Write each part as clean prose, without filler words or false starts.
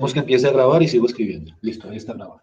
Vamos que empiece a grabar y sigo escribiendo. Listo, ahí está grabando.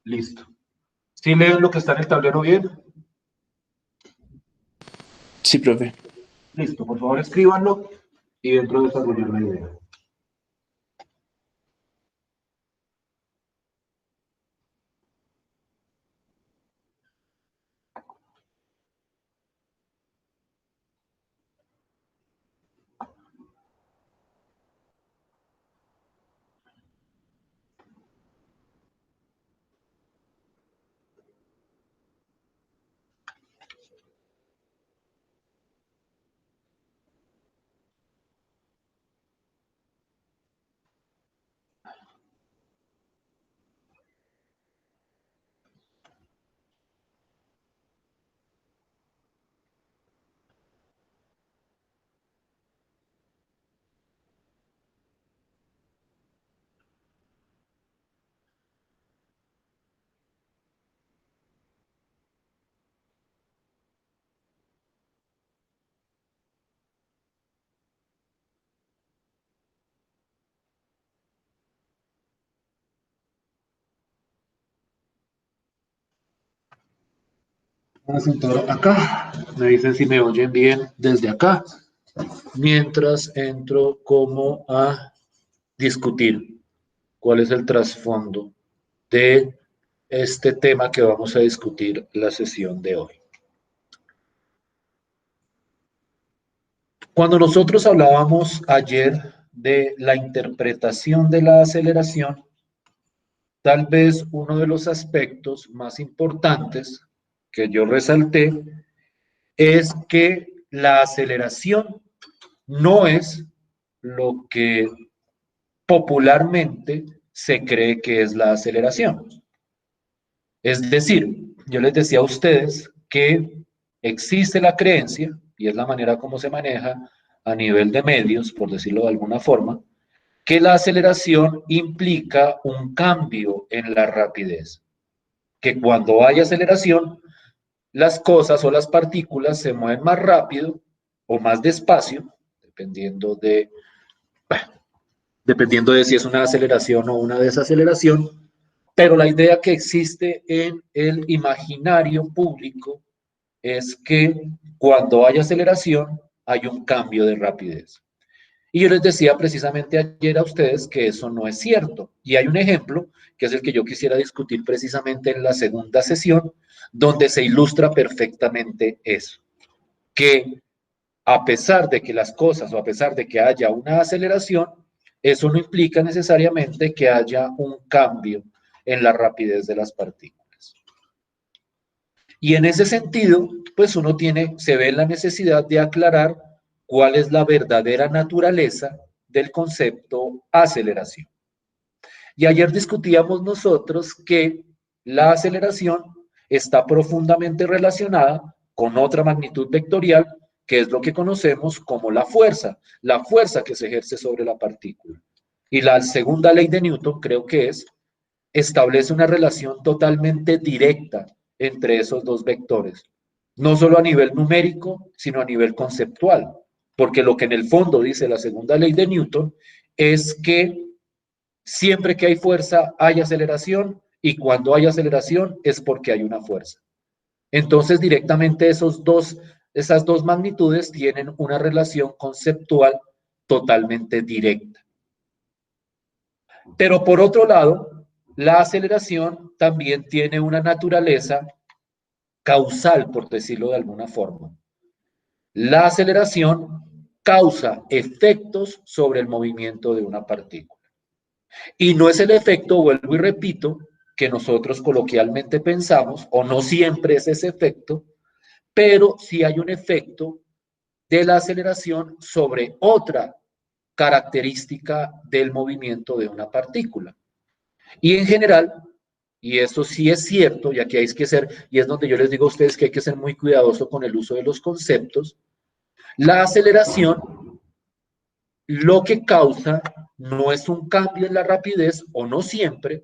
Listo. ¿Sí leen lo que está en el tablero bien? Sí, profe. Listo, por favor escríbanlo y dentro desarrollar la idea. Vamos a entrar acá. Me dicen si me oyen bien desde acá. Mientras entro como a discutir cuál es el trasfondo de este tema que vamos a discutir la sesión de hoy. Cuando nosotros hablábamos ayer de la interpretación de la aceleración, tal vez uno de los aspectos más importantes que yo resalté es que la aceleración no es lo que popularmente se cree que es la aceleración. Es decir, yo les decía a ustedes que existe la creencia, y es la manera como se maneja a nivel de medios, por decirlo de alguna forma, que la aceleración implica un cambio en la rapidez, que cuando hay aceleración, las cosas o las partículas se mueven más rápido o más despacio, dependiendo de si es una aceleración o una desaceleración, pero la idea que existe en el imaginario público es que cuando hay aceleración hay un cambio de rapidez. Y yo les decía precisamente ayer a ustedes que eso no es cierto. Y hay un ejemplo, que es el que yo quisiera discutir precisamente en la segunda sesión, donde se ilustra perfectamente eso. Que a pesar de que las cosas o a pesar de que haya una aceleración, eso no implica necesariamente que haya un cambio en la rapidez de las partículas. Y en ese sentido, pues uno se ve la necesidad de aclarar cuál es la verdadera naturaleza del concepto aceleración. Y ayer discutíamos nosotros que la aceleración está profundamente relacionada con otra magnitud vectorial que es lo que conocemos como la fuerza que se ejerce sobre la partícula. Y la segunda ley de Newton, creo que establece una relación totalmente directa entre esos dos vectores, no solo a nivel numérico, sino a nivel conceptual, porque lo que en el fondo dice la segunda ley de Newton es que siempre que hay fuerza hay aceleración y cuando hay aceleración es porque hay una fuerza. Entonces, directamente esas dos magnitudes tienen una relación conceptual totalmente directa. Pero por otro lado, la aceleración también tiene una naturaleza causal, por decirlo de alguna forma. La aceleración causa efectos sobre el movimiento de una partícula. Y no es el efecto, vuelvo y repito, que nosotros coloquialmente pensamos, o no siempre es ese efecto, pero sí hay un efecto de la aceleración sobre otra característica del movimiento de una partícula. Y en general, y eso sí es cierto, y aquí hay que ser, y es donde yo les digo a ustedes que hay que ser muy cuidadoso con el uso de los conceptos, la aceleración lo que causa no es un cambio en la rapidez, o no siempre,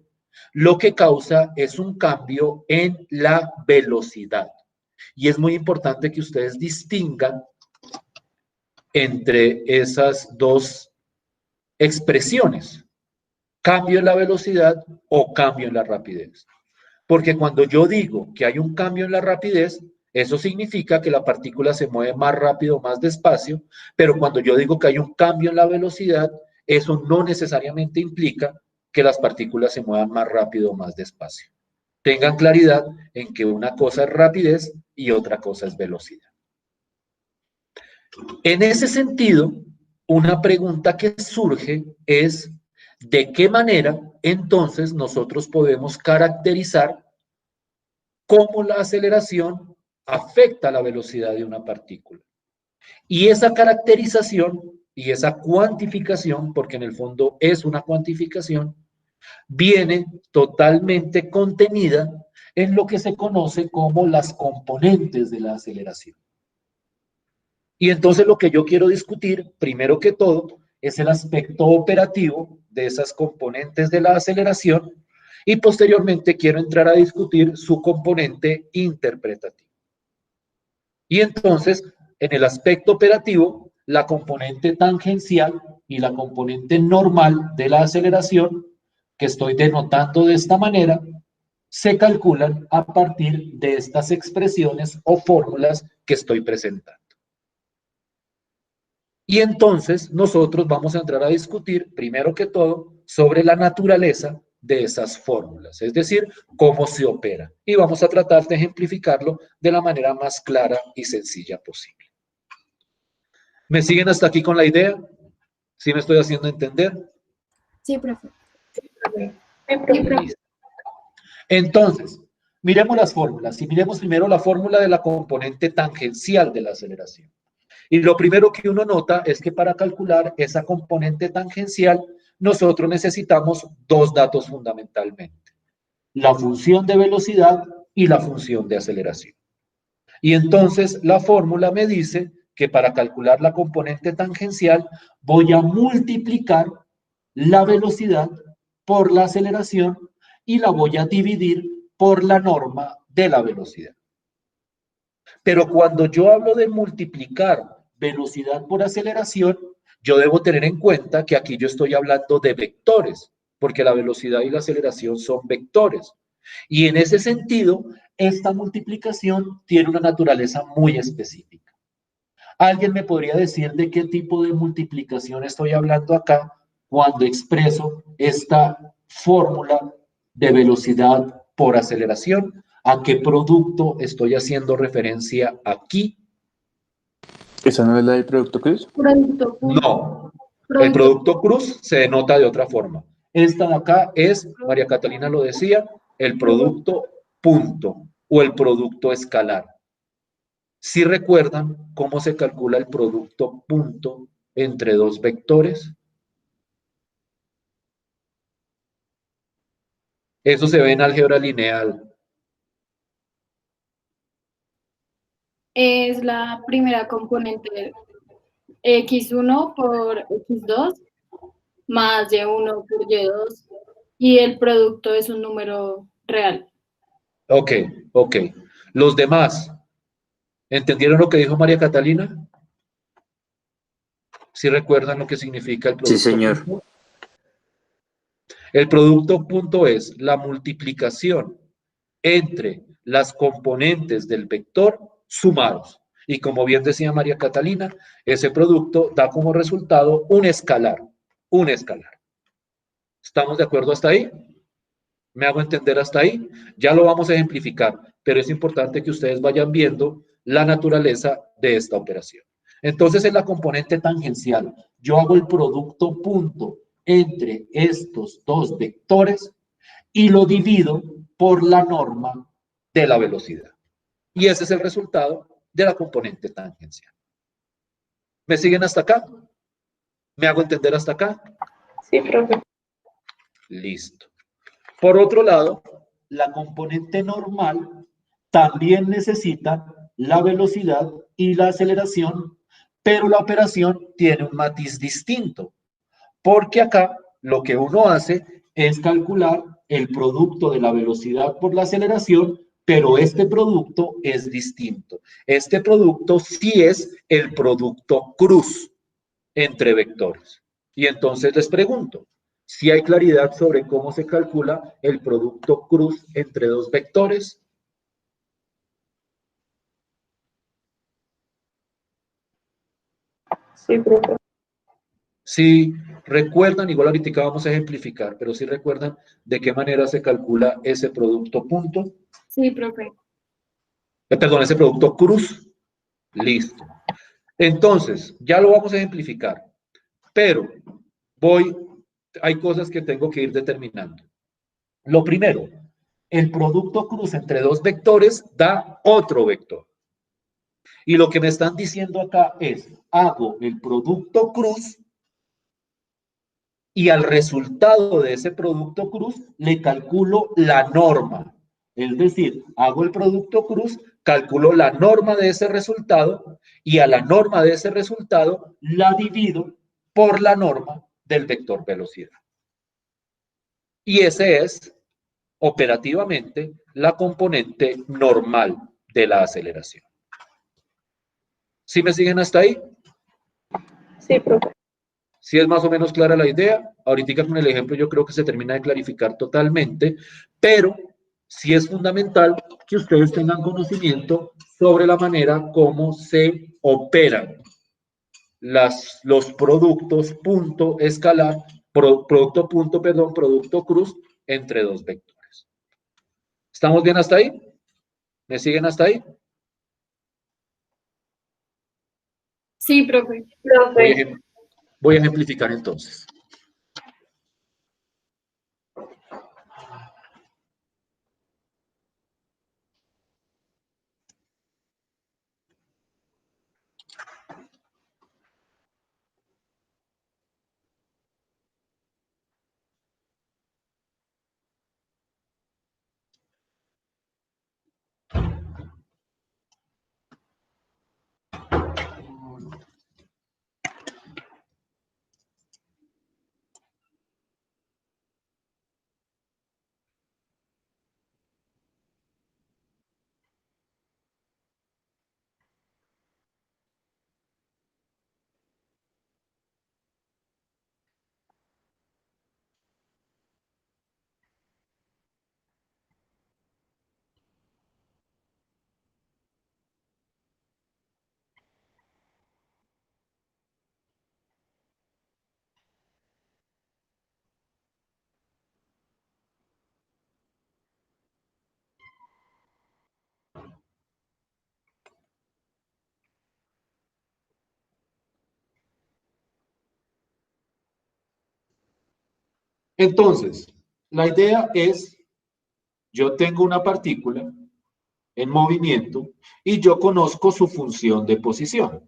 lo que causa es un cambio en la velocidad. Y es muy importante que ustedes distingan entre esas dos expresiones, cambio en la velocidad o cambio en la rapidez. Porque cuando yo digo que hay un cambio en la rapidez, eso significa que la partícula se mueve más rápido o más despacio, pero cuando yo digo que hay un cambio en la velocidad, eso no necesariamente implica que las partículas se muevan más rápido o más despacio. Tengan claridad en que una cosa es rapidez y otra cosa es velocidad. En ese sentido, una pregunta que surge es, ¿de qué manera entonces nosotros podemos caracterizar cómo la aceleración afecta la velocidad de una partícula? Y esa caracterización y esa cuantificación, porque en el fondo es una cuantificación, viene totalmente contenida en lo que se conoce como las componentes de la aceleración. Y entonces lo que yo quiero discutir, primero que todo, es el aspecto operativo de esas componentes de la aceleración y posteriormente quiero entrar a discutir su componente interpretativo. Y entonces, en el aspecto operativo, la componente tangencial y la componente normal de la aceleración, que estoy denotando de esta manera, se calculan a partir de estas expresiones o fórmulas que estoy presentando. Y entonces nosotros vamos a entrar a discutir, primero que todo, sobre la naturaleza de esas fórmulas, es decir, cómo se opera. Y vamos a tratar de ejemplificarlo de la manera más clara y sencilla posible. ¿Me siguen hasta aquí con la idea? ¿Sí me estoy haciendo entender? Sí, profe. Listo. Entonces, miremos las fórmulas y miremos primero la fórmula de la componente tangencial de la aceleración. Y lo primero que uno nota es que para calcular esa componente tangencial, nosotros necesitamos dos datos fundamentalmente: la función de velocidad y la función de aceleración. Y entonces la fórmula me dice que para calcular la componente tangencial voy a multiplicar la velocidad por la aceleración y la voy a dividir por la norma de la velocidad. Pero cuando yo hablo de multiplicar velocidad por aceleración, yo debo tener en cuenta que aquí yo estoy hablando de vectores, porque la velocidad y la aceleración son vectores. Y en ese sentido, esta multiplicación tiene una naturaleza muy específica. ¿Alguien me podría decir de qué tipo de multiplicación estoy hablando acá cuando expreso esta fórmula de velocidad por aceleración? ¿A qué producto estoy haciendo referencia aquí? ¿Esa no es la del producto cruz? Producto punto. No, el producto cruz se denota de otra forma. Esta de acá es, María Catalina lo decía, el producto punto o el producto escalar. ¿Sí recuerdan cómo se calcula el producto punto entre dos vectores? Eso se ve en álgebra lineal. Es la primera componente x1 por x2 más y1 por y2 y el producto es un número real. Ok, ok. Los demás, ¿entendieron lo que dijo María Catalina? ¿Sí recuerdan lo que significa el Sí, producto señor. punto? El producto punto es la multiplicación entre las componentes del vector sumados. Y como bien decía María Catalina, ese producto da como resultado un escalar, un escalar. ¿Estamos de acuerdo hasta ahí? ¿Me hago entender hasta ahí? Ya lo vamos a ejemplificar, pero es importante que ustedes vayan viendo la naturaleza de esta operación. Entonces, en la componente tangencial, yo hago el producto punto entre estos dos vectores y lo divido por la norma de la velocidad. Y ese es el resultado de la componente tangencial. ¿Me siguen hasta acá? ¿Me hago entender hasta acá? Sí, profe. Listo. Por otro lado, la componente normal también necesita la velocidad y la aceleración, pero la operación tiene un matiz distinto, porque acá lo que uno hace es calcular el producto de la velocidad por la aceleración, pero este producto es distinto. Este producto sí es el producto cruz entre vectores. Y entonces les pregunto, si hay claridad sobre cómo se calcula el producto cruz entre dos vectores. Sí, profe. Si recuerdan, igual ahorita vamos a ejemplificar, pero si recuerdan de qué manera se calcula ese producto punto, Sí, profe. perdón, ese producto cruz, listo. Entonces, ya lo vamos a ejemplificar, pero hay cosas que tengo que ir determinando. Lo primero, el producto cruz entre dos vectores da otro vector. Y lo que me están diciendo acá es, hago el producto cruz y al resultado de ese producto cruz le calculo la norma. Es decir, hago el producto cruz, calculo la norma de ese resultado y a la norma de ese resultado la divido por la norma del vector velocidad. Y ese es operativamente la componente normal de la aceleración. ¿Sí me siguen hasta ahí? Sí, profe. Si es más o menos clara la idea, ahorita con el ejemplo yo creo que se termina de clarificar totalmente, pero sí es fundamental que ustedes tengan conocimiento sobre la manera como se operan los productos punto escalar, producto punto, perdón, producto cruz entre dos vectores. ¿Estamos bien hasta ahí? ¿Me siguen hasta ahí? Sí, profe. Voy a ejemplificar entonces. Entonces, la idea es, yo tengo una partícula en movimiento y yo conozco su función de posición.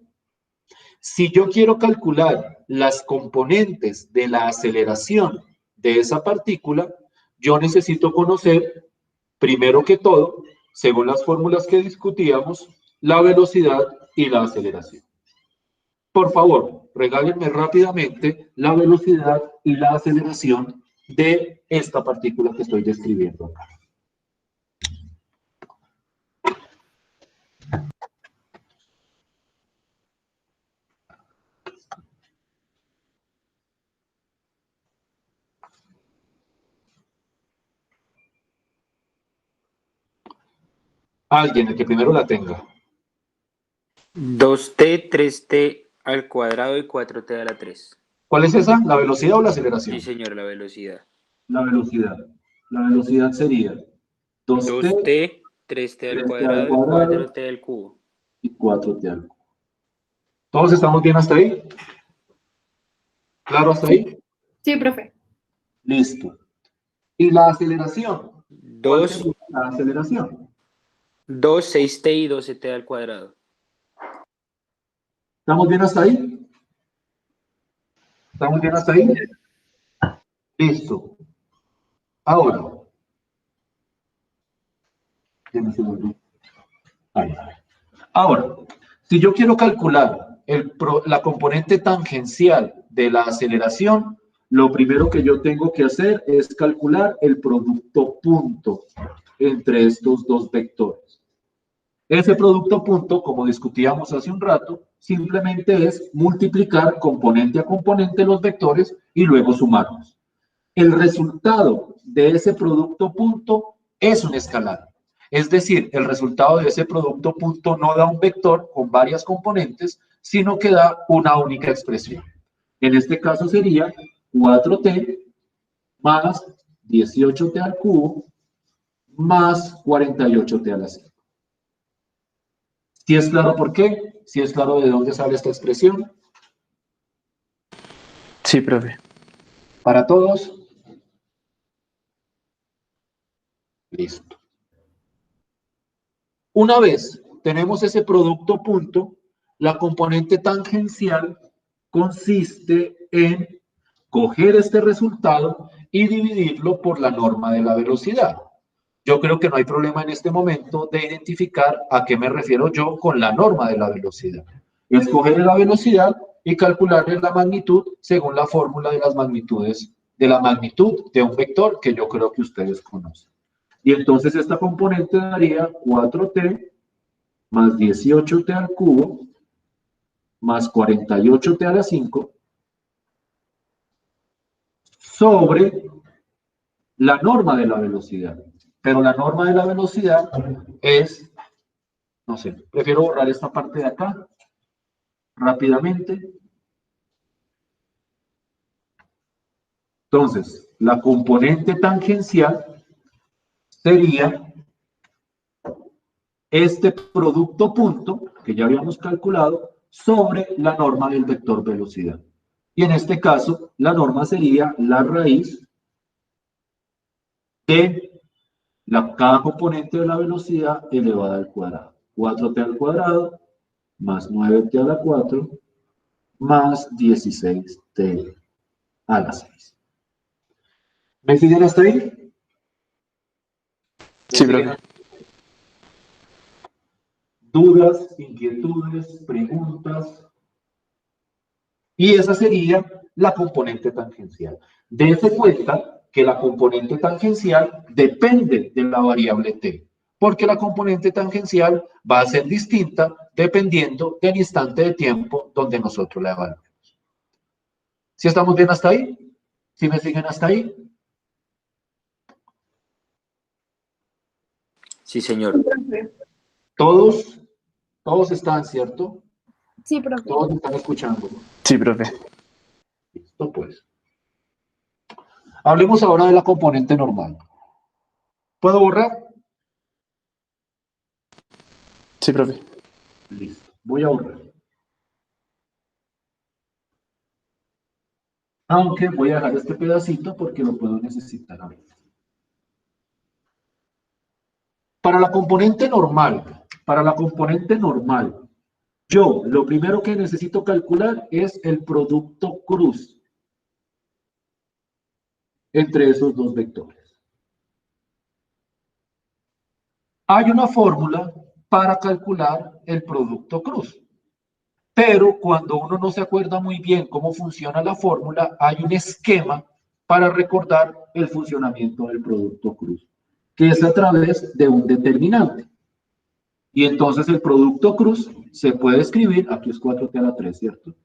Si yo quiero calcular las componentes de la aceleración de esa partícula, yo necesito conocer, primero que todo, según las fórmulas que discutíamos, la velocidad y la aceleración. Por favor, regálenme rápidamente la velocidad y la aceleración de esta partícula que estoy describiendo acá. Alguien, el que primero la tenga. 2t, 3t al cuadrado y 4t a la 3. ¿Cuál es esa? ¿La velocidad o la aceleración? Sí, señor, la velocidad. La velocidad. La velocidad sería 2t, 2t, 3t al 3t al cuadrado y cuadrado 4t al cubo. y 4t al cubo. ¿Todos estamos bien hasta ahí? ¿Claro hasta ahí? Sí, profe. Listo. ¿Y la aceleración? ¿Cuál 2, sería la aceleración? 2, 6t y 12t al cuadrado. ¿Estamos bien hasta ahí? ¿Estamos bien hasta ahí? Listo. Ahora. Déjame segundo. Ahí. Ahora, si yo quiero calcular la componente tangencial de la aceleración, lo primero que yo tengo que hacer es calcular el producto punto entre estos dos vectores. Ese producto punto, como discutíamos hace un rato, simplemente es multiplicar componente a componente los vectores y luego sumarlos. El resultado de ese producto punto es un escalar. Es decir, el resultado de ese producto punto no da un vector con varias componentes, sino que da una única expresión. En este caso sería 4t más 18t al cubo más 48t a la 5. ¿Sí es claro por qué? ¿Sí es claro de dónde sale esta expresión? Sí, profe. ¿Para todos? Listo. Una vez tenemos ese producto punto, la componente tangencial consiste en coger este resultado y dividirlo por la norma de la velocidad. Yo creo que no hay problema en este momento de identificar a qué me refiero yo con la norma de la velocidad. Es coger la velocidad y calcularle la magnitud según la fórmula de las magnitudes, de la magnitud de un vector que yo creo que ustedes conocen. Y entonces esta componente daría 4t más 18t al cubo más 48t a la 5 sobre la norma de la velocidad. Pero la norma de la velocidad es, no sé, prefiero borrar esta parte de acá rápidamente. Entonces, la componente tangencial sería este producto punto, que ya habíamos calculado, sobre la norma del vector velocidad. Y en este caso, la norma sería la raíz de cada componente de la velocidad elevada al cuadrado. 4t al cuadrado más 9t a la 4 más 16t a la 6. ¿Me siguen hasta ahí? Sí, profe. ¿Dudas, inquietudes, preguntas? Y esa sería la componente tangencial. Dese cuenta que la componente tangencial depende de la variable t, porque la componente tangencial va a ser distinta dependiendo del instante de tiempo donde nosotros la evaluemos. ¿Sí estamos bien hasta ahí? ¿Sí me siguen hasta ahí? Sí, señor. Todos están, ¿cierto? Sí, profe. Todos están escuchando. Sí, profe. Listo, pues. Hablemos ahora de la componente normal. ¿Puedo borrar? Sí, profe. Listo. Voy a borrar. Aunque voy a dejar este pedacito porque lo puedo necesitar ahorita. Para la componente normal, yo lo primero que necesito calcular es el producto cruz entre esos dos vectores. Hay una fórmula para calcular el producto cruz. Pero cuando uno no se acuerda muy bien cómo funciona la fórmula, hay un esquema para recordar el funcionamiento del producto cruz, que es a través de un determinante. Y entonces el producto cruz se puede escribir, aquí es 4t a la 3, ¿cierto?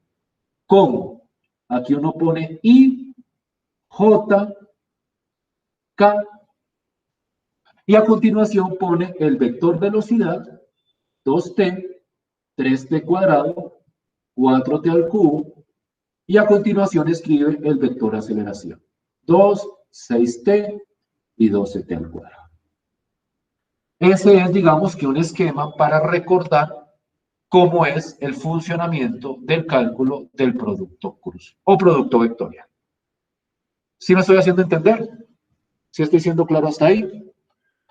¿Cómo? Aquí uno pone I, J, K, y a continuación pone el vector velocidad, 2t, 3t cuadrado, 4t al cubo, y a continuación escribe el vector aceleración, 2, 6t y 12t al cuadrado. Ese es, digamos que un esquema para recordar cómo es el funcionamiento del cálculo del producto cruz o producto vectorial. ¿Sí me estoy haciendo entender? ¿Sí estoy siendo claro hasta ahí?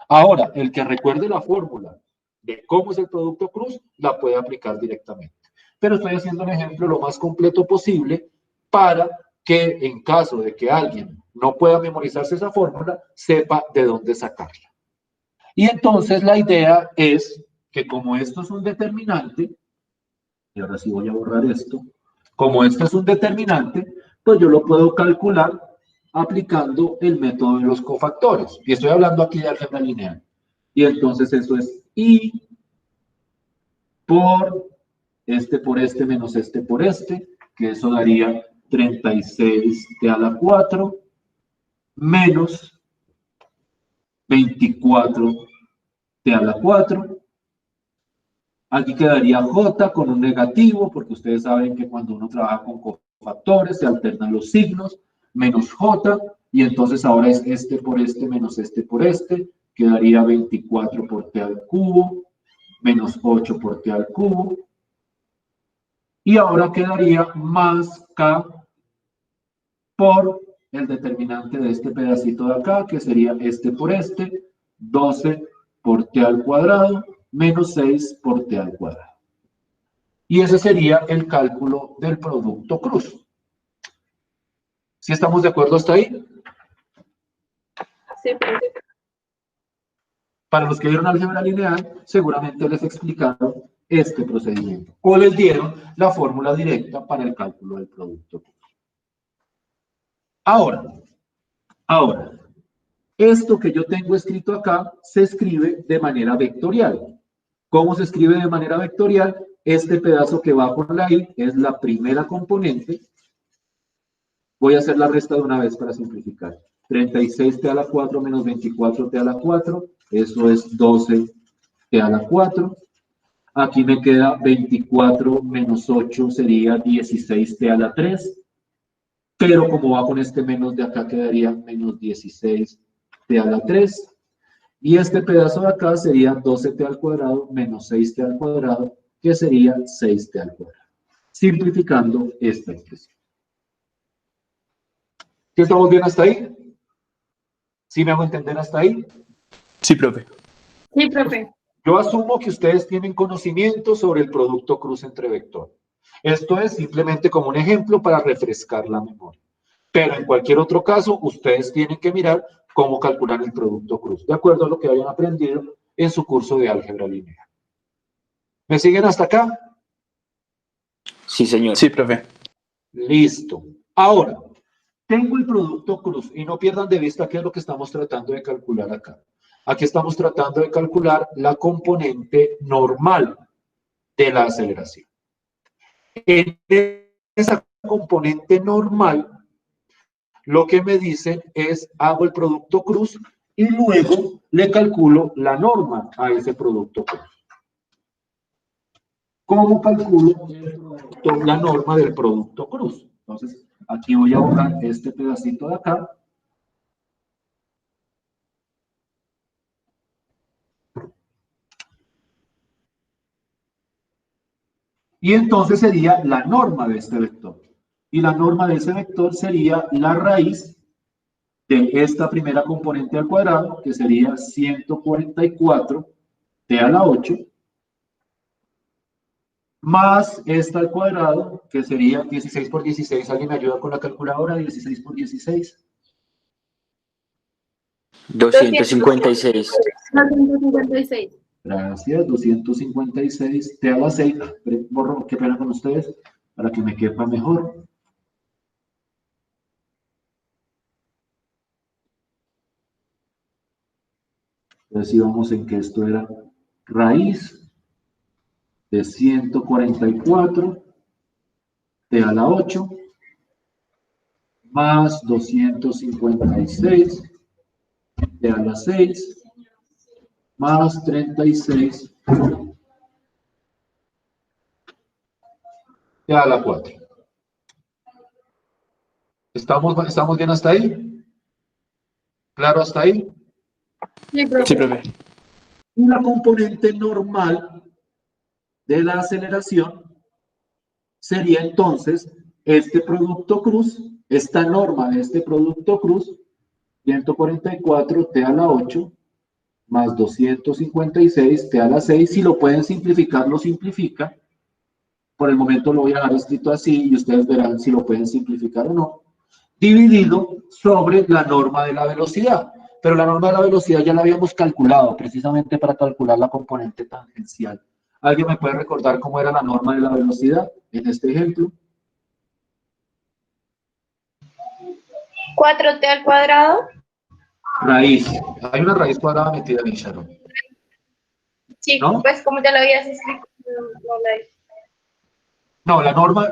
Ahora, el que recuerde la fórmula de cómo es el producto cruz, la puede aplicar directamente. Pero estoy haciendo un ejemplo lo más completo posible para que en caso de que alguien no pueda memorizarse esa fórmula, sepa de dónde sacarla. Y entonces la idea es que como esto es un determinante, y ahora sí voy a borrar esto, como esto es un determinante, pues yo lo puedo calcular aplicando el método de los cofactores. Y estoy hablando aquí de álgebra lineal. Y entonces eso es I por este menos este por este, que eso daría 36t a la 4 menos 24t a la 4. Aquí quedaría J con un negativo, porque ustedes saben que cuando uno trabaja con cofactores se alternan los signos, menos J, y entonces ahora es este por este menos este por este, quedaría 24 por t al cubo, menos 8 por t al cubo, y ahora quedaría más K por el determinante de este pedacito de acá, que sería este por este, 12 por t al cuadrado, menos 6 por t al cuadrado. Y ese sería el cálculo del producto cruz. ¿Sí estamos de acuerdo hasta ahí? Sí, profe. Para los que vieron álgebra lineal, seguramente les explicaron este procedimiento. O les dieron la fórmula directa para el cálculo del producto cruz. Ahora, esto que yo tengo escrito acá se escribe de manera vectorial. ¿Cómo se escribe de manera vectorial? Este pedazo que va por la I es la primera componente. Voy a hacer la resta de una vez para simplificar. 36t a la 4 menos 24t a la 4, eso es 12t a la 4. Aquí me queda 24 menos 8 sería 16t a la 3. Pero como va con este menos de acá, quedaría menos 16t a la 3. Y este pedazo de acá sería 12t al cuadrado menos 6t al cuadrado, que sería 6t al cuadrado. Simplificando esta expresión. ¿Sí estamos bien hasta ahí? ¿Sí me hago entender hasta ahí? Sí, profe. Sí, profe. Yo asumo que ustedes tienen conocimiento sobre el producto cruz entre vectores. Esto es simplemente como un ejemplo para refrescar la memoria. Pero en cualquier otro caso, ustedes tienen que mirar cómo calcular el producto cruz, de acuerdo a lo que hayan aprendido en su curso de álgebra lineal. ¿Me siguen hasta acá? Sí, señor. Sí, profe. Listo. Ahora, tengo el producto cruz y no pierdan de vista qué es lo que estamos tratando de calcular acá. Aquí estamos tratando de calcular la componente normal de la aceleración. En esa componente normal, lo que me dicen es, hago el producto cruz y luego le calculo la norma a ese producto cruz. ¿Cómo calculo la norma del producto cruz? Entonces, aquí voy a borrar este pedacito de acá. Y entonces sería la norma de este vector. Y la norma de ese vector sería la raíz de esta primera componente al cuadrado, que sería 144t a la 8, más esta al cuadrado, que sería 16 por 16. ¿Alguien me ayuda con la calculadora? 16 por 16. 256. 256. Gracias, 256 T a la 6. Borro, qué pena con ustedes, para que me quepa mejor. Entonces íbamos en que esto era raíz de 144 T a la 8 más 256 T a la 6 más 36 T a la 4. ¿Estamos bien hasta ahí? ¿Claro hasta ahí? Sí, profe. Sí, profe. Una componente normal de la aceleración sería entonces este producto cruz, esta norma de este producto cruz, 144 T a la 8 más 256 T a la 6. Si lo pueden simplificar, lo simplifica. Por el momento lo voy a dejar escrito así y ustedes verán si lo pueden simplificar o no. Dividido sobre la norma de la velocidad. Pero la norma de la velocidad ya la habíamos calculado, precisamente para calcular la componente tangencial. ¿Alguien me puede recordar cómo era la norma de la velocidad en este ejemplo? 4t al cuadrado. Raíz. Hay una raíz cuadrada metida en Sharon. Sí, ¿No? pues como ya lo habías explicado, no la hice. No,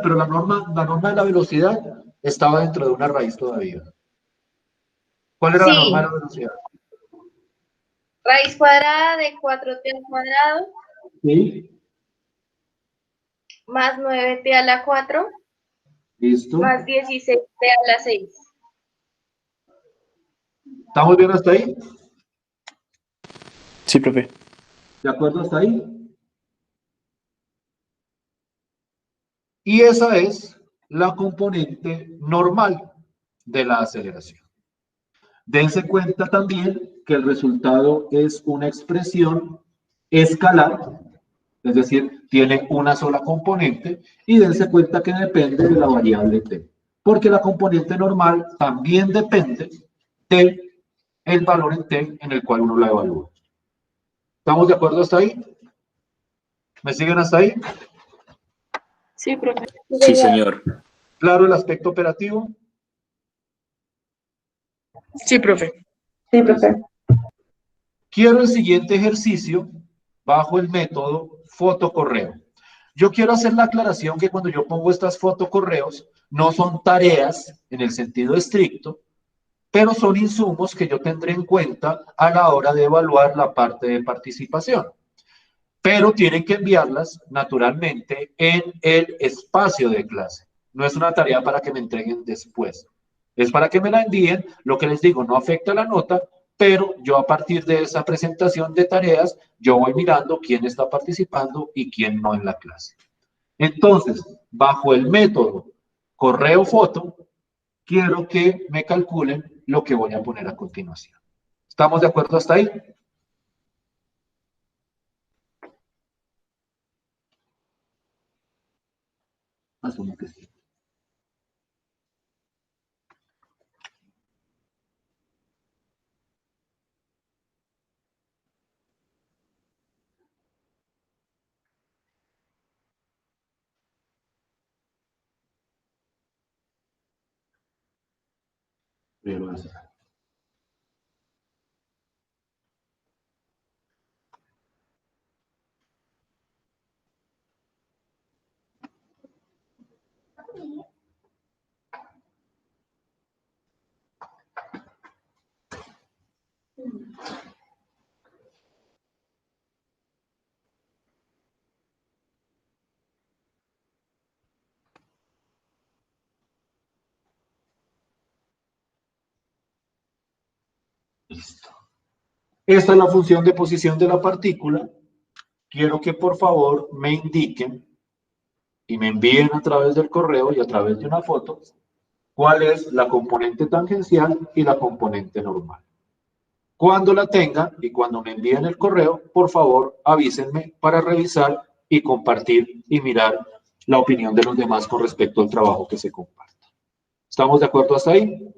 pero la norma de la velocidad estaba dentro de una raíz todavía. ¿Cuál era la norma de Sí, la velocidad? raíz cuadrada de 4t al cuadrado Sí, más 9t a la 4 listo. más 16t a la 6. ¿Estamos bien hasta ahí? Sí, profe. ¿De acuerdo hasta ahí? Y esa es la componente normal de la aceleración. Dense cuenta también que el resultado es una expresión escalar, es decir, tiene una sola componente, y dense cuenta que depende de la variable t, porque la componente normal también depende del valor en t en el cual uno la evalúa. ¿Estamos de acuerdo hasta ahí? ¿Me siguen hasta ahí? Sí, profe. Sí, señor. ¿Claro el aspecto operativo? Sí, profe. Sí, profe. Quiero el siguiente ejercicio bajo el método fotocorreo. Yo quiero hacer la aclaración que cuando yo pongo estas fotocorreos no son tareas en el sentido estricto, pero son insumos que yo tendré en cuenta a la hora de evaluar la parte de participación. Pero tienen que enviarlas naturalmente en el espacio de clase. No es una tarea para que me entreguen después. Es para que me la envíen. Lo que les digo no afecta la nota, pero yo a partir de esa presentación de tareas, yo voy mirando quién está participando y quién no en la clase. Entonces, bajo el método correo-foto, quiero que me calculen lo que voy a poner a continuación. ¿Estamos de acuerdo hasta ahí? Asumo que sí. Listo. Esta es la función de posición de la partícula. Quiero que por favor me indiquen y me envíen a través del correo y a través de una foto cuál es la componente tangencial y la componente normal. Cuando la tengan y cuando me envíen el correo, por favor avísenme para revisar y compartir y mirar la opinión de los demás con respecto al trabajo que se comparta. ¿Estamos de acuerdo hasta ahí?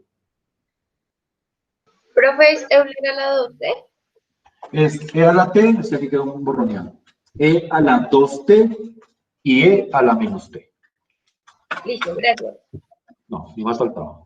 Profe, ¿es Eulera la 12? Es e a la t, este aquí quedó un borroneado. E a la 2t y e a la menos t. Listo, gracias. No, ni más faltaba.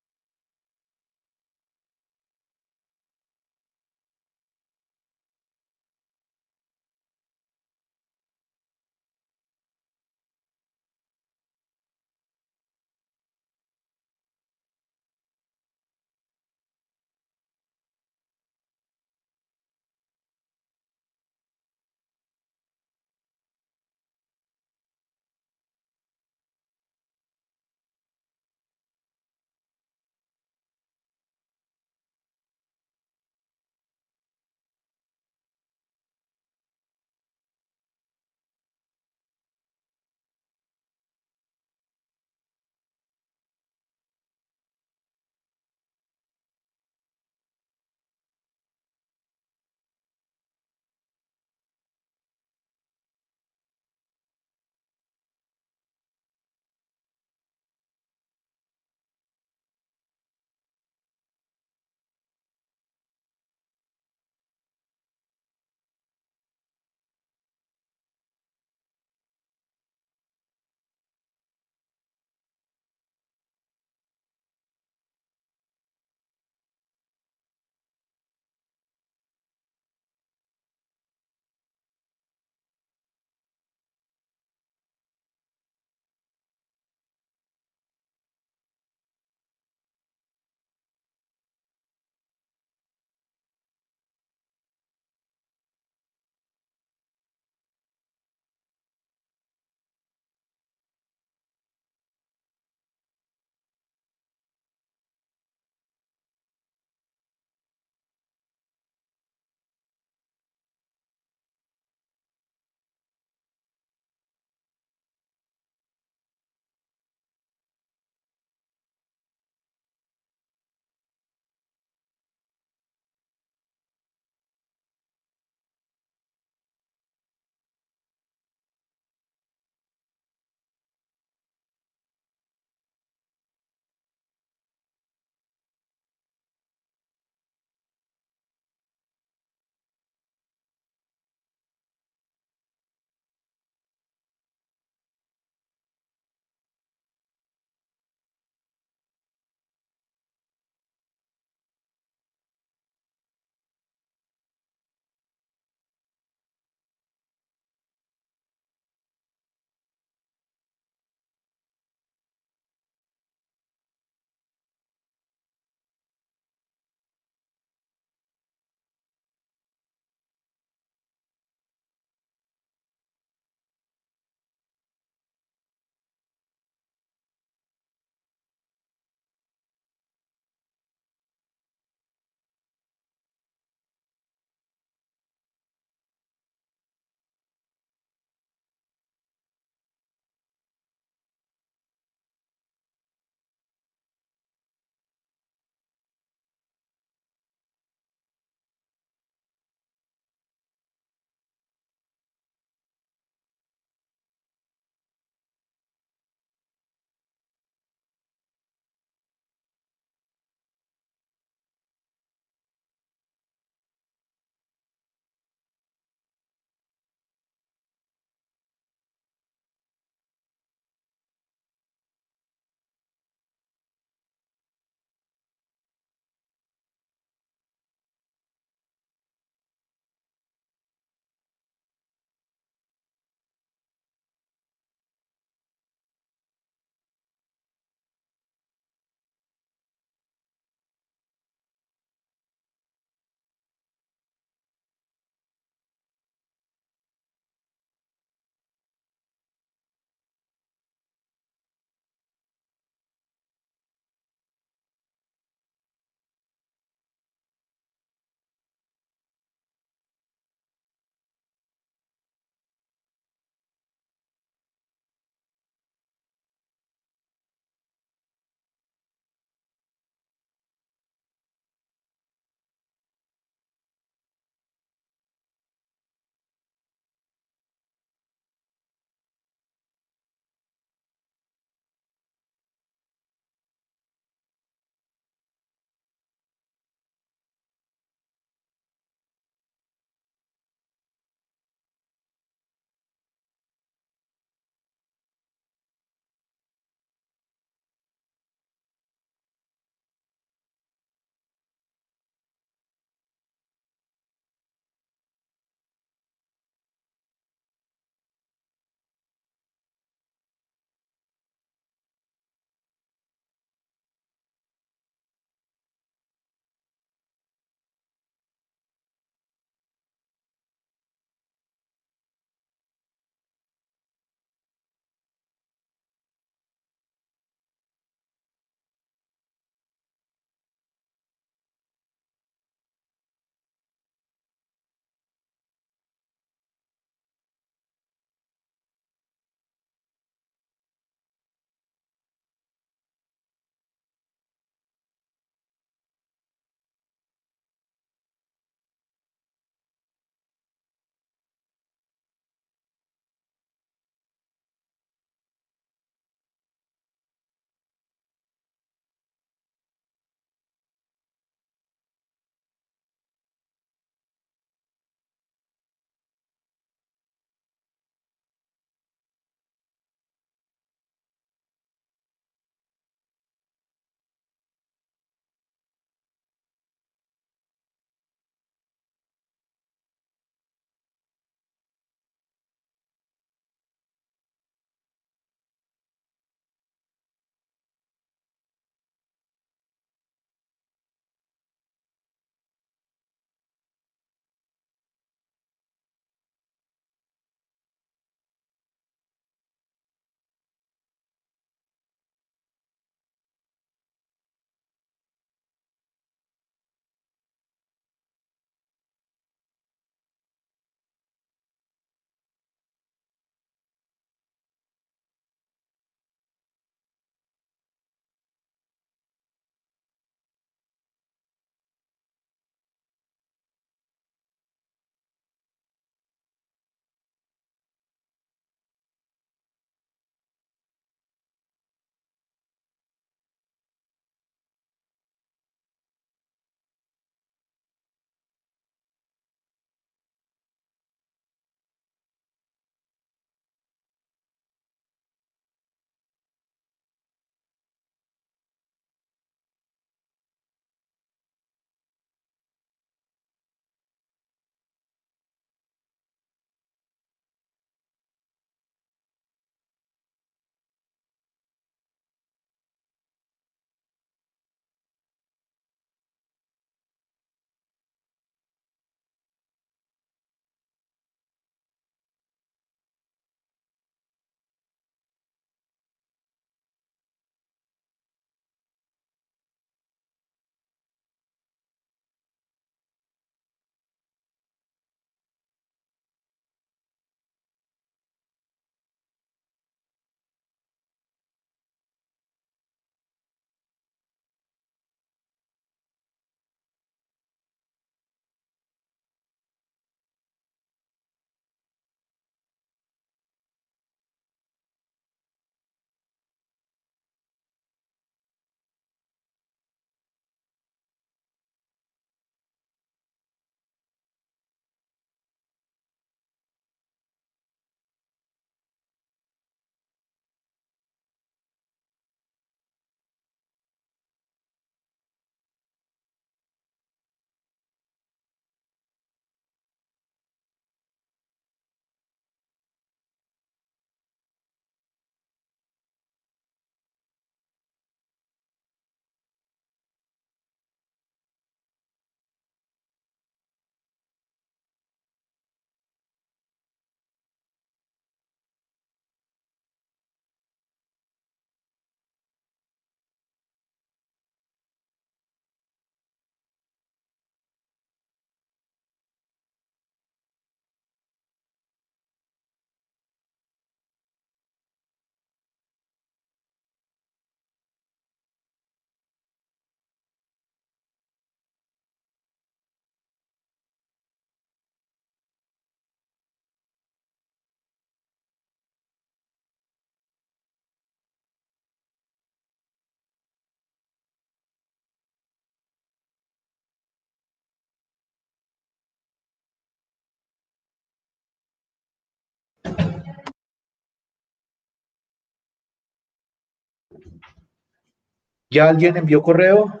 ¿Ya alguien envió correo?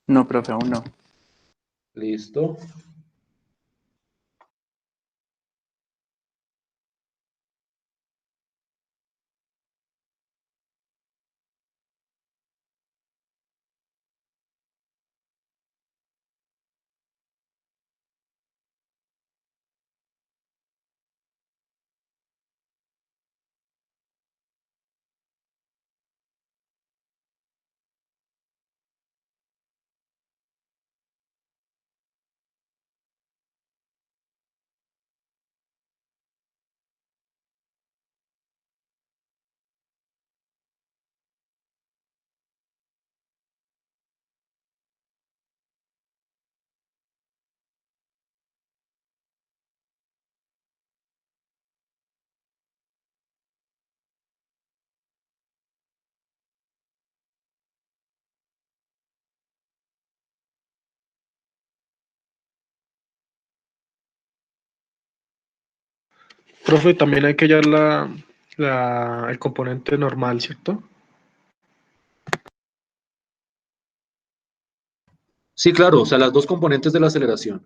No, profe, aún no. Listo. Profe, también hay que hallar el componente normal, ¿cierto? Sí, claro, o sea, las dos componentes de la aceleración.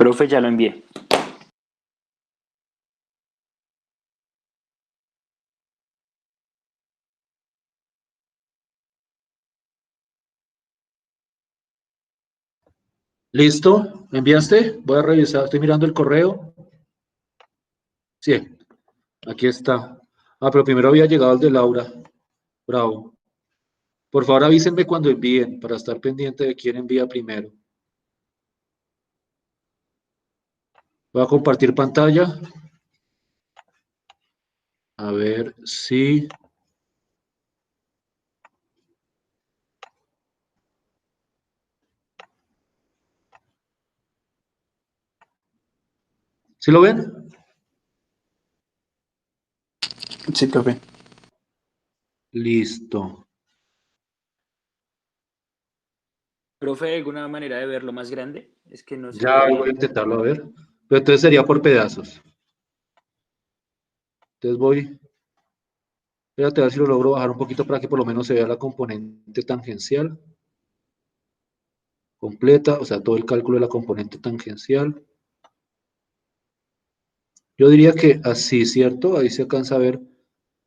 Profe, ya lo envié. ¿Listo? ¿Me enviaste? Voy a revisar, estoy mirando el correo. Sí, aquí está. Ah, pero primero había llegado el de Laura. Bravo. Por favor, avísenme cuando envíen para estar pendiente de quién envía primero. Voy a compartir pantalla. A ver si... ¿Sí lo ven? Sí, profe. Listo. Profe, ¿hay alguna manera de verlo más grande? Es que no se Ya ve voy a bien. intentarlo a ver. Pero entonces sería por pedazos. Entonces voy... Espérate a ver si lo logro bajar un poquito para que por lo menos se vea la componente tangencial completa, o sea, todo el cálculo de la componente tangencial. Yo diría que así, ¿cierto? Ahí se alcanza a ver.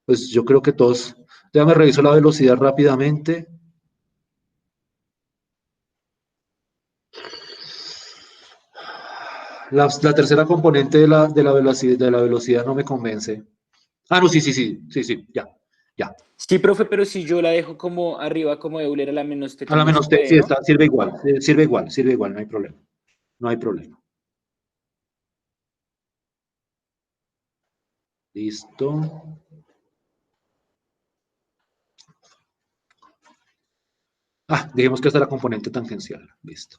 Pues yo creo que todos. Déjame reviso la velocidad rápidamente. La tercera componente de la velocidad no me convence. Ah, no, sí, sí, sí, sí, sí, ya, ya. Sí, profe, pero si yo la dejo como arriba, como de Euler a la menos t, A la también se menos T, puede, sí, ¿no? está, sirve igual, sirve igual, sirve igual, no hay problema. No hay problema. Listo. Ah, dijimos que esta es la componente tangencial. Listo.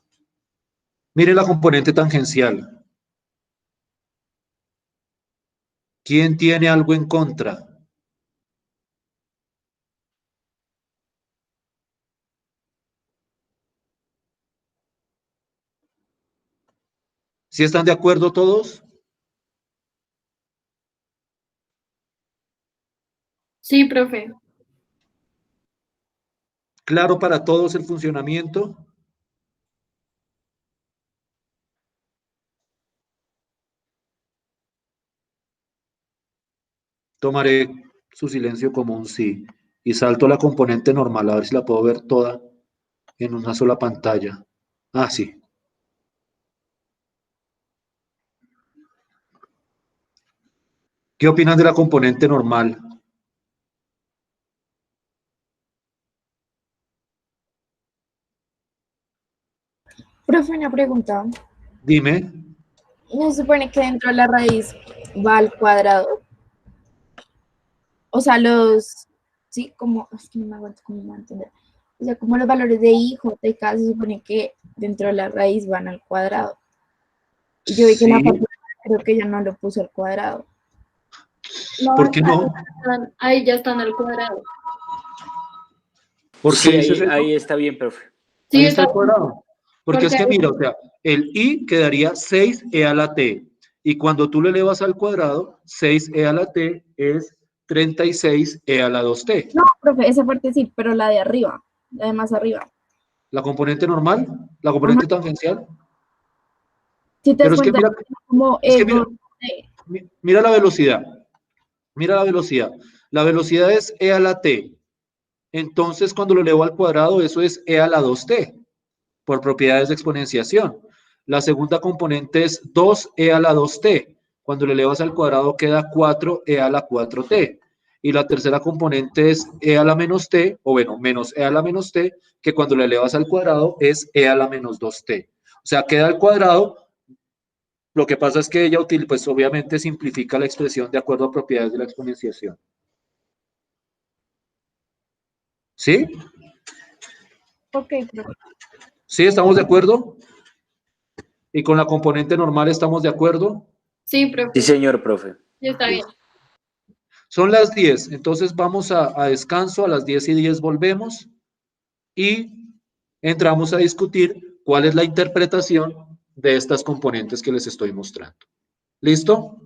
Mire la componente tangencial. ¿Quién tiene algo en contra? ¿Sí están de acuerdo todos? Sí, profe. ¿Claro para todos el funcionamiento? Tomaré su silencio como un sí. y salto a la componente normal, a ver si la puedo ver toda en una sola pantalla. Ah, sí. ¿Qué opinan de la componente normal? Profe, una pregunta. Dime. ¿No se supone que dentro de la raíz va al cuadrado? O sea, sí, como, es que no me aguanto cómo me va a entender. O sea, como los valores de I, J y K se supone que dentro de la raíz van al cuadrado. Y yo vi que en la Sí, parte creo que ya no lo puso al cuadrado. No, ¿por qué no? ahí ya están al cuadrado. ¿Por qué Sí, dices eso? ahí está bien, profe. Ahí Sí, está está el cuadrado. Porque es porque que mira, o sea, el i quedaría 6e a la t. Y cuando tú lo elevas al cuadrado, 6e a la t es 36e a la 2t. No, profe, esa parte sí, pero la de arriba, la de más arriba. La componente normal, la Ajá. componente tangencial. Si te Pero das cuenta, como es que ego. mira la velocidad. Mira la velocidad. La velocidad es e a la t. Entonces, cuando lo elevo al cuadrado, eso es e a la 2t, por propiedades de exponenciación. La segunda componente es 2e a la 2t. Cuando lo elevas al cuadrado queda 4e a la 4t. Y la tercera componente es e a la menos t, o bueno, menos e a la menos t, que cuando lo elevas al cuadrado es e a la menos 2t. O sea, queda al cuadrado. Lo que pasa es que ella pues obviamente simplifica la expresión de acuerdo a propiedades de la exponenciación. ¿Sí? Ok, profe. ¿Sí? ¿Estamos de acuerdo? ¿Y con la componente normal estamos de acuerdo? sí, Sí, profe, señor, profe. sí está bien. Listo. Son las 10, entonces vamos a descanso, a las 10:10 volvemos y entramos a discutir cuál es la interpretación de estas componentes que les estoy mostrando. ¿Listo?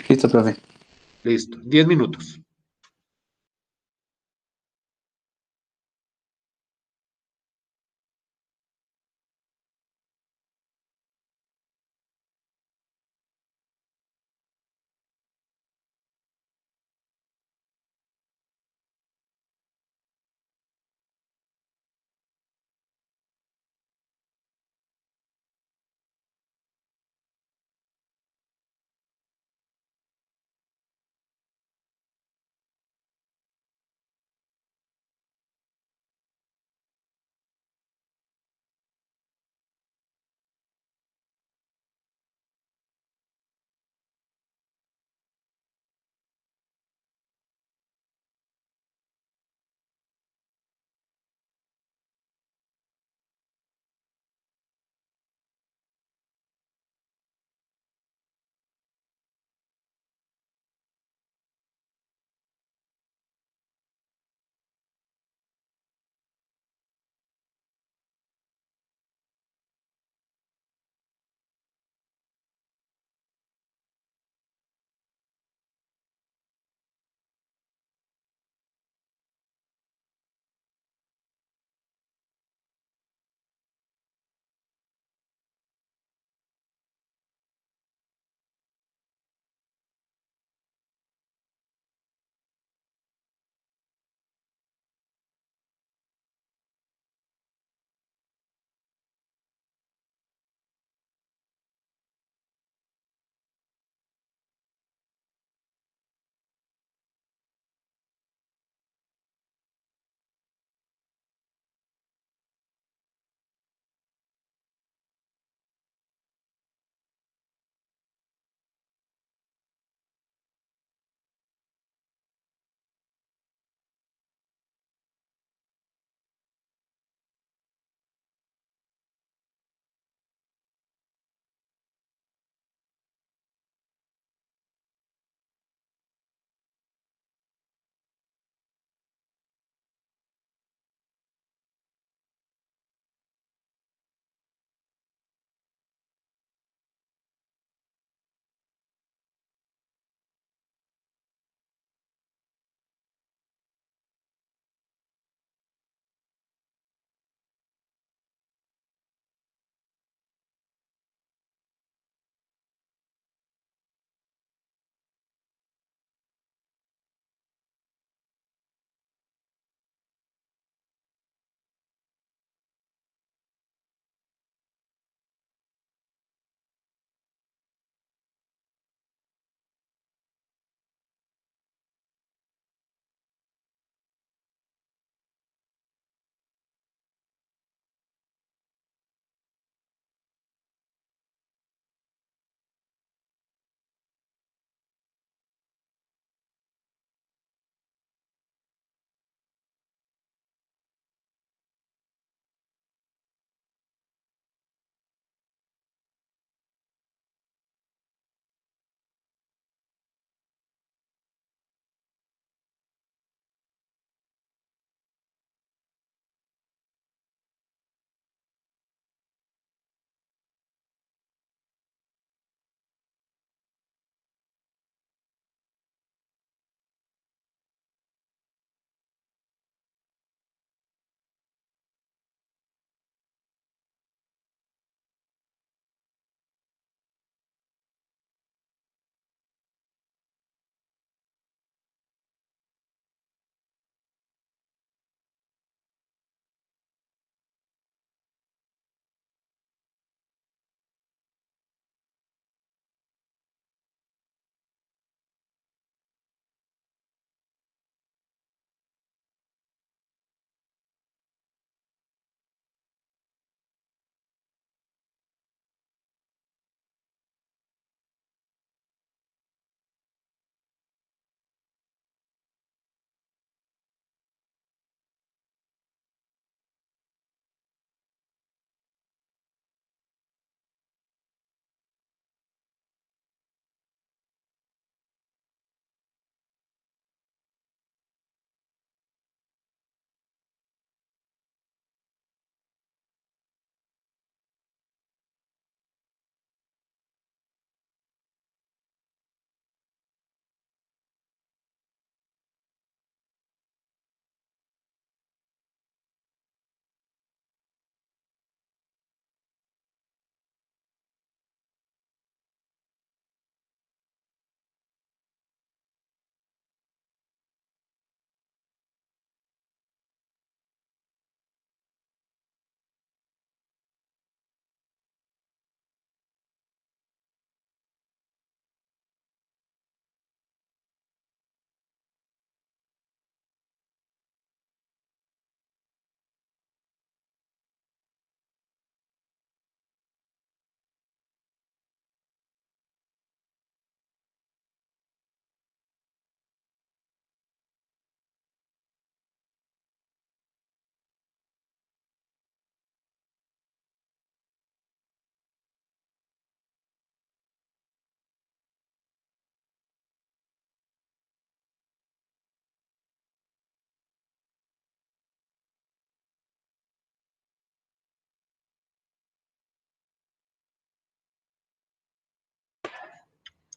Listo, profe. Listo. 10 minutos.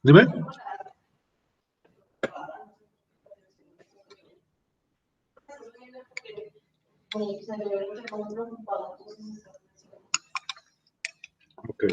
Dime. Ok.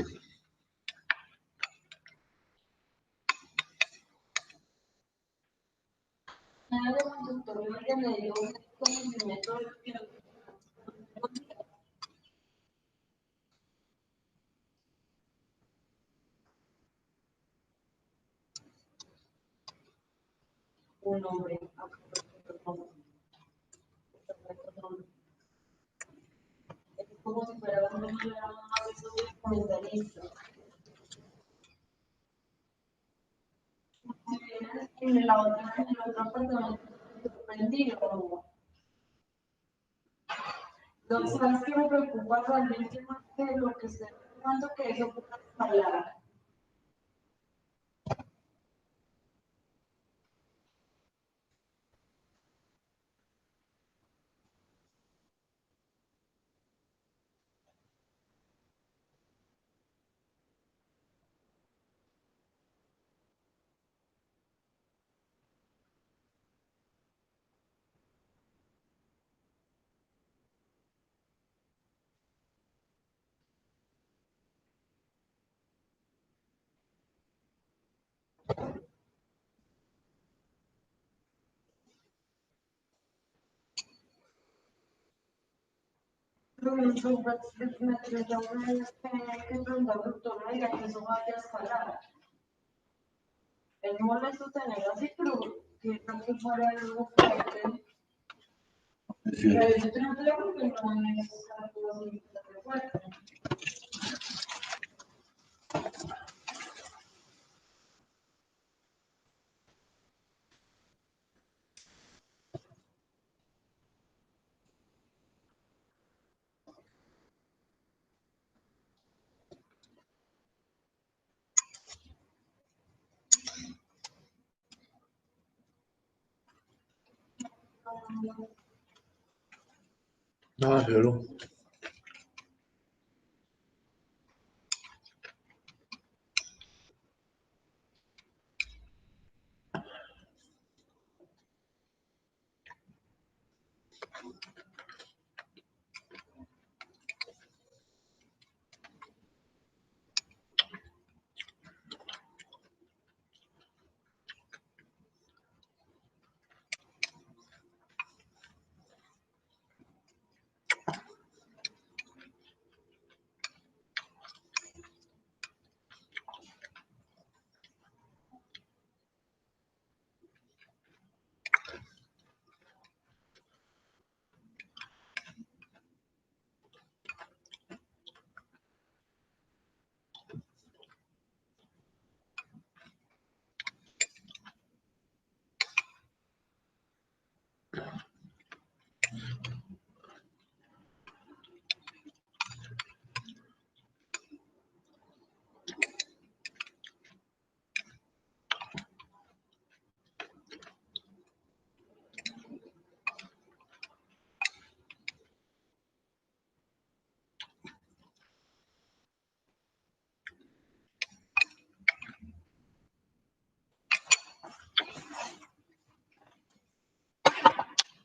No, pero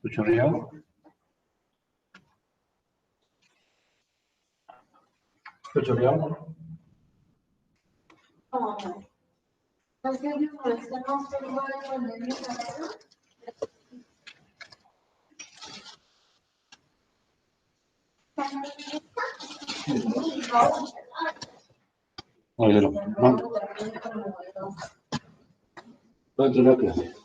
¿escucharía? ¿Escucharía? Óyelo, no. No entró la clase.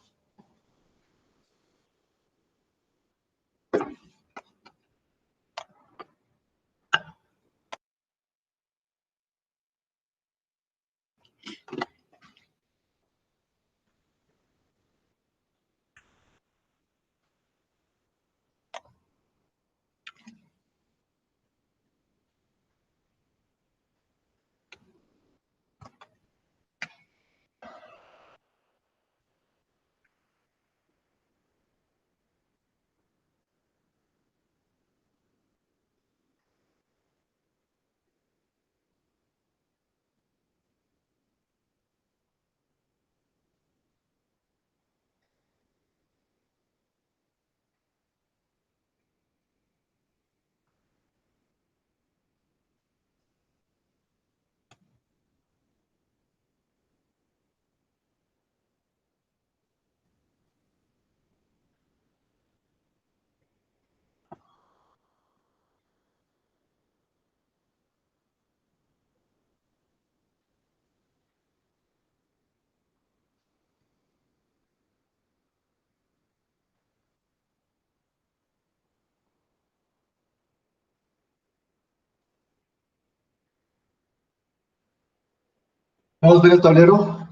¿Vamos a ver el tablero?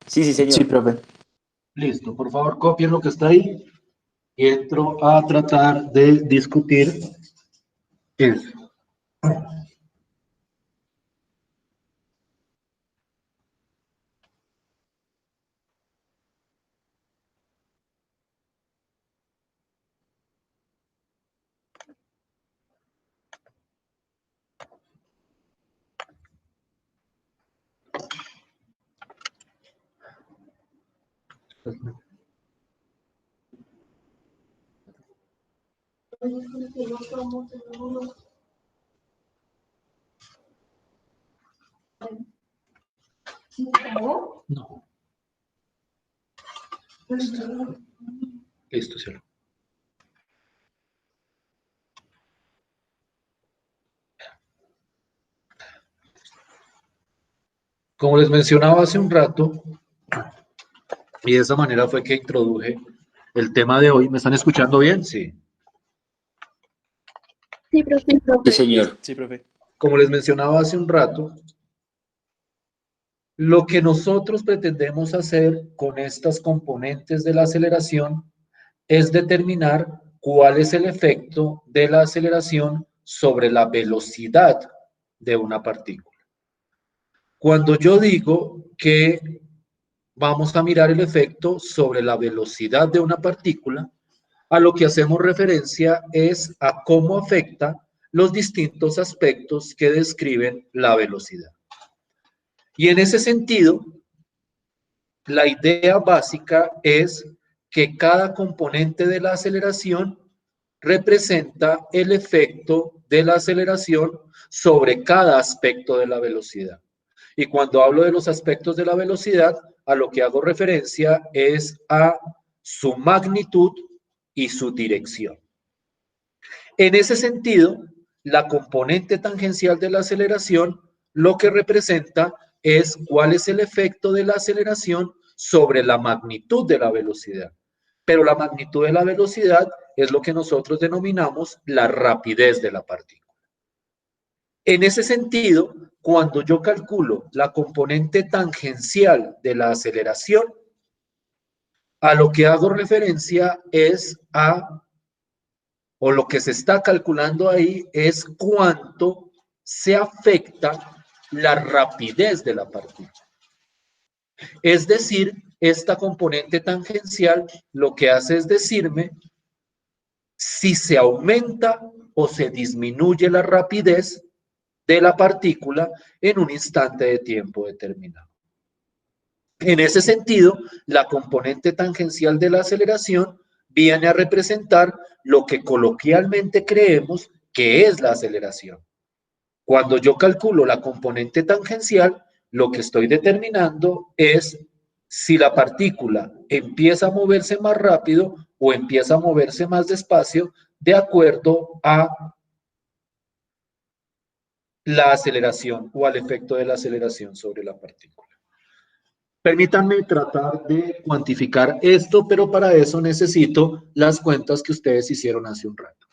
Sí, sí, señor. Sí, profe. Listo, por favor copien lo que está ahí y entro a tratar de discutir eso. No. Listo, cielo. Como les mencionaba hace un rato, y de esa manera fue que introduje el tema de hoy. ¿Me están escuchando bien? Sí. Sí, profe. Sí, señor. Sí, profe. Como les mencionaba hace un rato, lo que nosotros pretendemos hacer con estas componentes de la aceleración es determinar cuál es el efecto de la aceleración sobre la velocidad de una partícula. Cuando yo digo que vamos a mirar el efecto sobre la velocidad de una partícula, a lo que hacemos referencia es a cómo afecta los distintos aspectos que describen la velocidad. Y en ese sentido, la idea básica es que cada componente de la aceleración representa el efecto de la aceleración sobre cada aspecto de la velocidad. Y cuando hablo de los aspectos de la velocidad, a lo que hago referencia es a su magnitud y su dirección. En ese sentido, la componente tangencial de la aceleración lo que representa es cuál es el efecto de la aceleración sobre la magnitud de la velocidad. Pero la magnitud de la velocidad es lo que nosotros denominamos la rapidez de la partícula. En ese sentido, cuando yo calculo la componente tangencial de la aceleración, a lo que hago referencia es a, o lo que se está calculando ahí es cuánto se afecta la rapidez de la partícula. Es decir, esta componente tangencial lo que hace es decirme si se aumenta o se disminuye la rapidez de la partícula en un instante de tiempo determinado. En ese sentido, la componente tangencial de la aceleración viene a representar lo que coloquialmente creemos que es la aceleración. Cuando yo calculo la componente tangencial, lo que estoy determinando es si la partícula empieza a moverse más rápido o empieza a moverse más despacio de acuerdo a la aceleración o al efecto de la aceleración sobre la partícula. Permítanme tratar de cuantificar esto, pero para eso necesito las cuentas que ustedes hicieron hace un rato.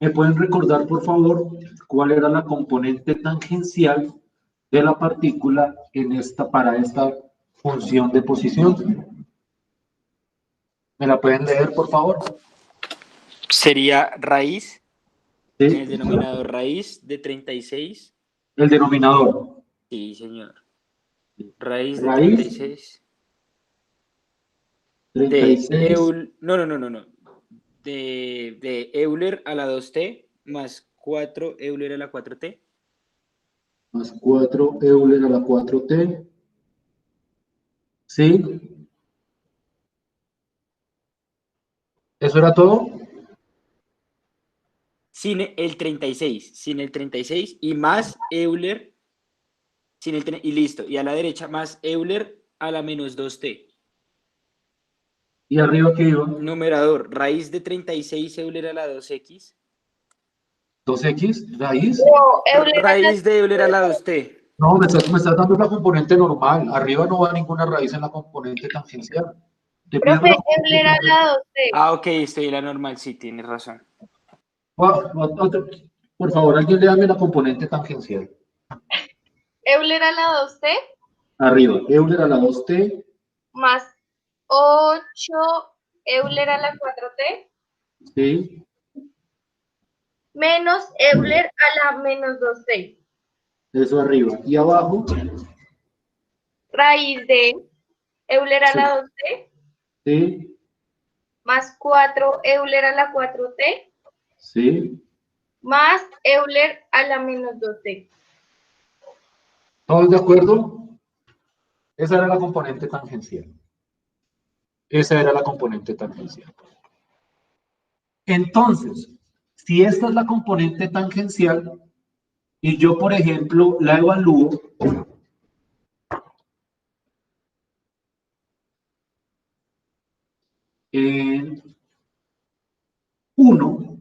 ¿Me pueden recordar, por favor, cuál era la componente tangencial de la partícula para esta función de posición? ¿Me la pueden leer, por favor? Sería raíz, Sí. en el denominador raíz de 36 El denominador. Sí, señor. Raíz de Raíz 36. 36 No. De Euler a la 2t más 4 Euler a la 4t. más 4 Euler a la 4t. ¿Sí? ¿Eso era todo? Sin el 36 y más Euler, y listo. Y a la derecha más Euler a la menos 2t. ¿Y arriba qué iba? Numerador, raíz de 36 Euler a la 2x. 2x, raíz. No, Euler a la- Raíz de Euler a la 2t. No, me estás dando la componente normal. Arriba no va ninguna raíz en la componente tangencial. Te pido Profe, la Euler a la 2t. Ah, ok, estoy en la normal, sí, tienes razón. Por favor, alguien léame la componente tangencial. Euler a la 2t Arriba, Euler a la 2t, más 8 Euler a la 4t ¿sí? menos Euler a la menos 2t. Eso arriba. Y abajo, Raíz de Euler a sí, la 2t sí, más 4 Euler a la 4t sí. más Euler a la menos 2t. ¿Todos de acuerdo? Esa era la componente tangencial. Esa era la componente tangencial. Entonces, si esta es la componente tangencial y yo, por ejemplo, la evalúo en 1,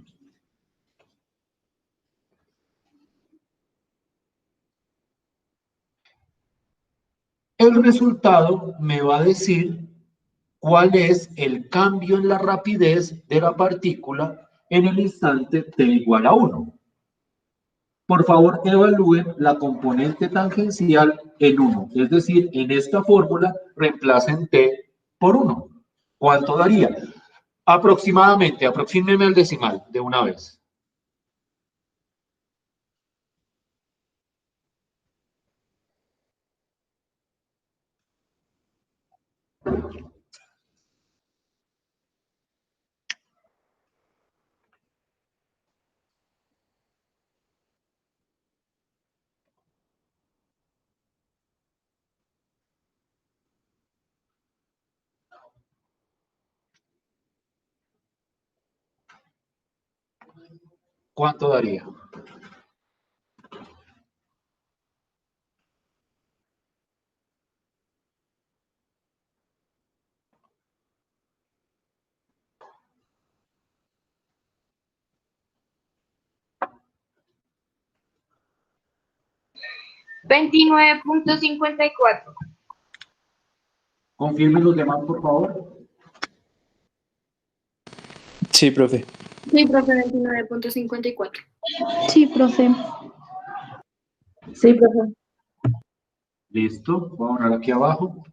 el resultado me va a decir cuál es el cambio en la rapidez de la partícula en el instante t igual a 1. Por favor, evalúen la componente tangencial en 1. Es decir, en esta fórmula reemplacen t por 1. ¿Cuánto daría? Aproximadamente, aproxímenme al decimal de una vez. ¿Cuánto daría? $29.54. Confirmen los demás, por favor. Sí, profe. Sí, profe, 29.54. Sí, profe. Sí, profe. Listo. Voy a borrar aquí abajo.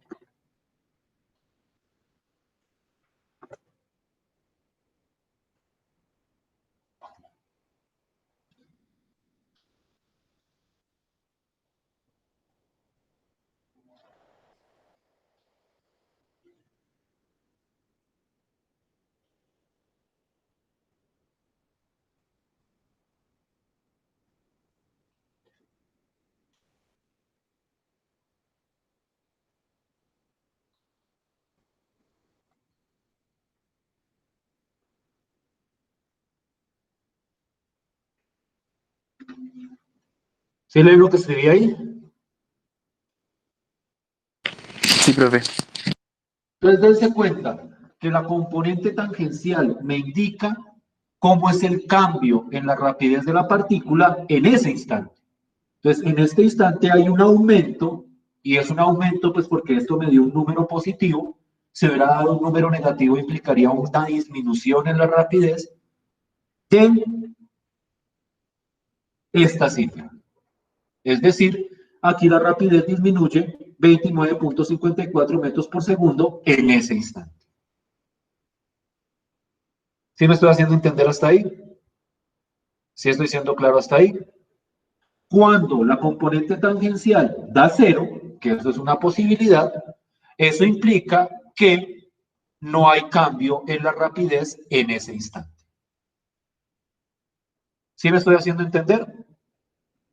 ¿Sí leen lo que escribí ahí? Sí, profe. Entonces, dense cuenta que la componente tangencial me indica cómo es el cambio en la rapidez de la partícula en ese instante. Entonces, en este instante hay un aumento, y es un aumento pues porque esto me dio un número positivo. Si hubiera dado un número negativo implicaría una disminución en la rapidez de esta cifra. Es decir, aquí la rapidez disminuye 29.54 metros por segundo en ese instante. ¿Sí me estoy haciendo entender hasta ahí? ¿Sí estoy siendo claro hasta ahí? Cuando la componente tangencial da 0, que eso es una posibilidad, eso implica que no hay cambio en la rapidez en ese instante. ¿Sí me estoy haciendo entender?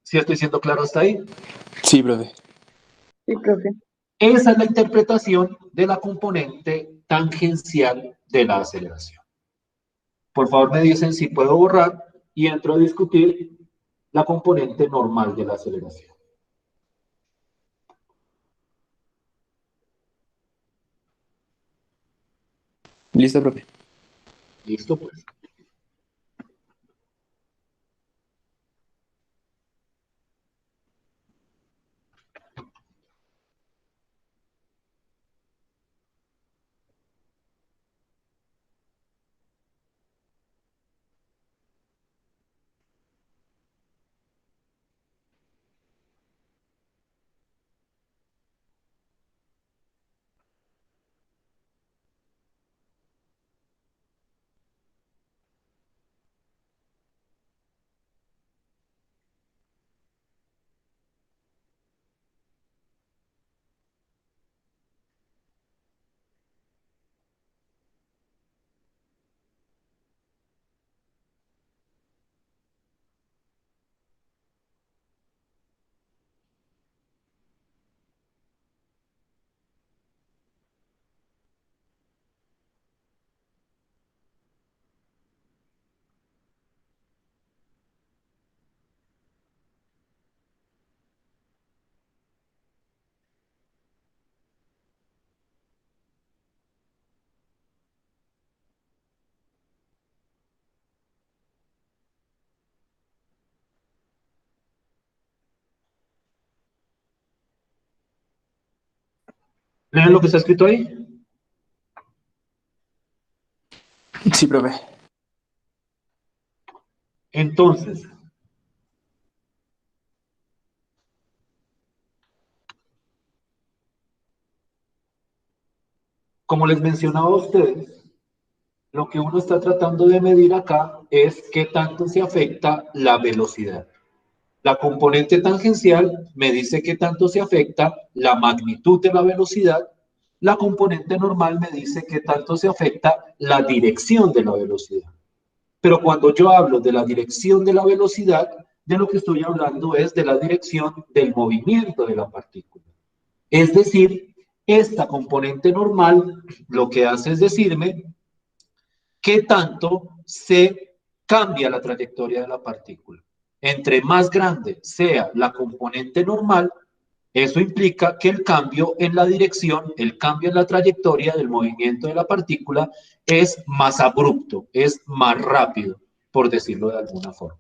¿Sí estoy siendo claro hasta ahí? Sí, profe. Sí, profe. Esa es la interpretación de la componente tangencial de la aceleración. Por favor, me dicen si puedo borrar y entro a discutir la componente normal de la aceleración. Listo, profe. Listo, pues. ¿Leen lo que está escrito ahí? Sí, profe. Entonces, como les mencionaba a ustedes, lo que uno está tratando de medir acá es qué tanto se afecta la velocidad. La componente tangencial me dice qué tanto se afecta la magnitud de la velocidad. La componente normal me dice qué tanto se afecta la dirección de la velocidad. Pero cuando yo hablo de la dirección de la velocidad, de lo que estoy hablando es de la dirección del movimiento de la partícula. Es decir, esta componente normal lo que hace es decirme qué tanto se cambia la trayectoria de la partícula. Entre más grande sea la componente normal, eso implica que el cambio en la dirección, el cambio en la trayectoria del movimiento de la partícula es más abrupto, es más rápido, por decirlo de alguna forma.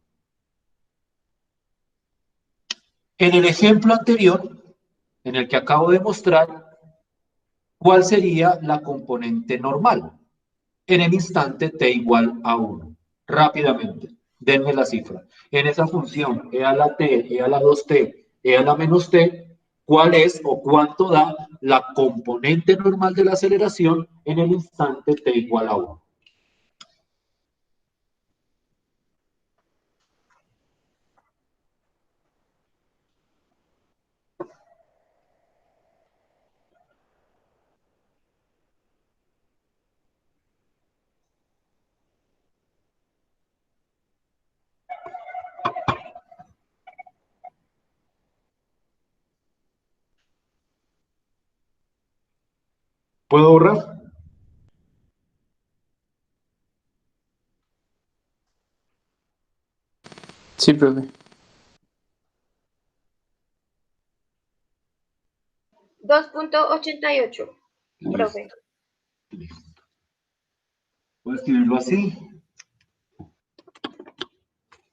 En el ejemplo anterior, en el que acabo de mostrar, ¿cuál sería la componente normal? En el instante t igual a 1. Rápidamente, denme la cifra. En esa función e a la t, e a la 2t, e a la menos t, ¿cuál es o cuánto da la componente normal de la aceleración en el instante t igual a 1? ¿Puedo borrar? Sí, profe. 2.88, profe. Listo. ¿Puedo escribirlo así?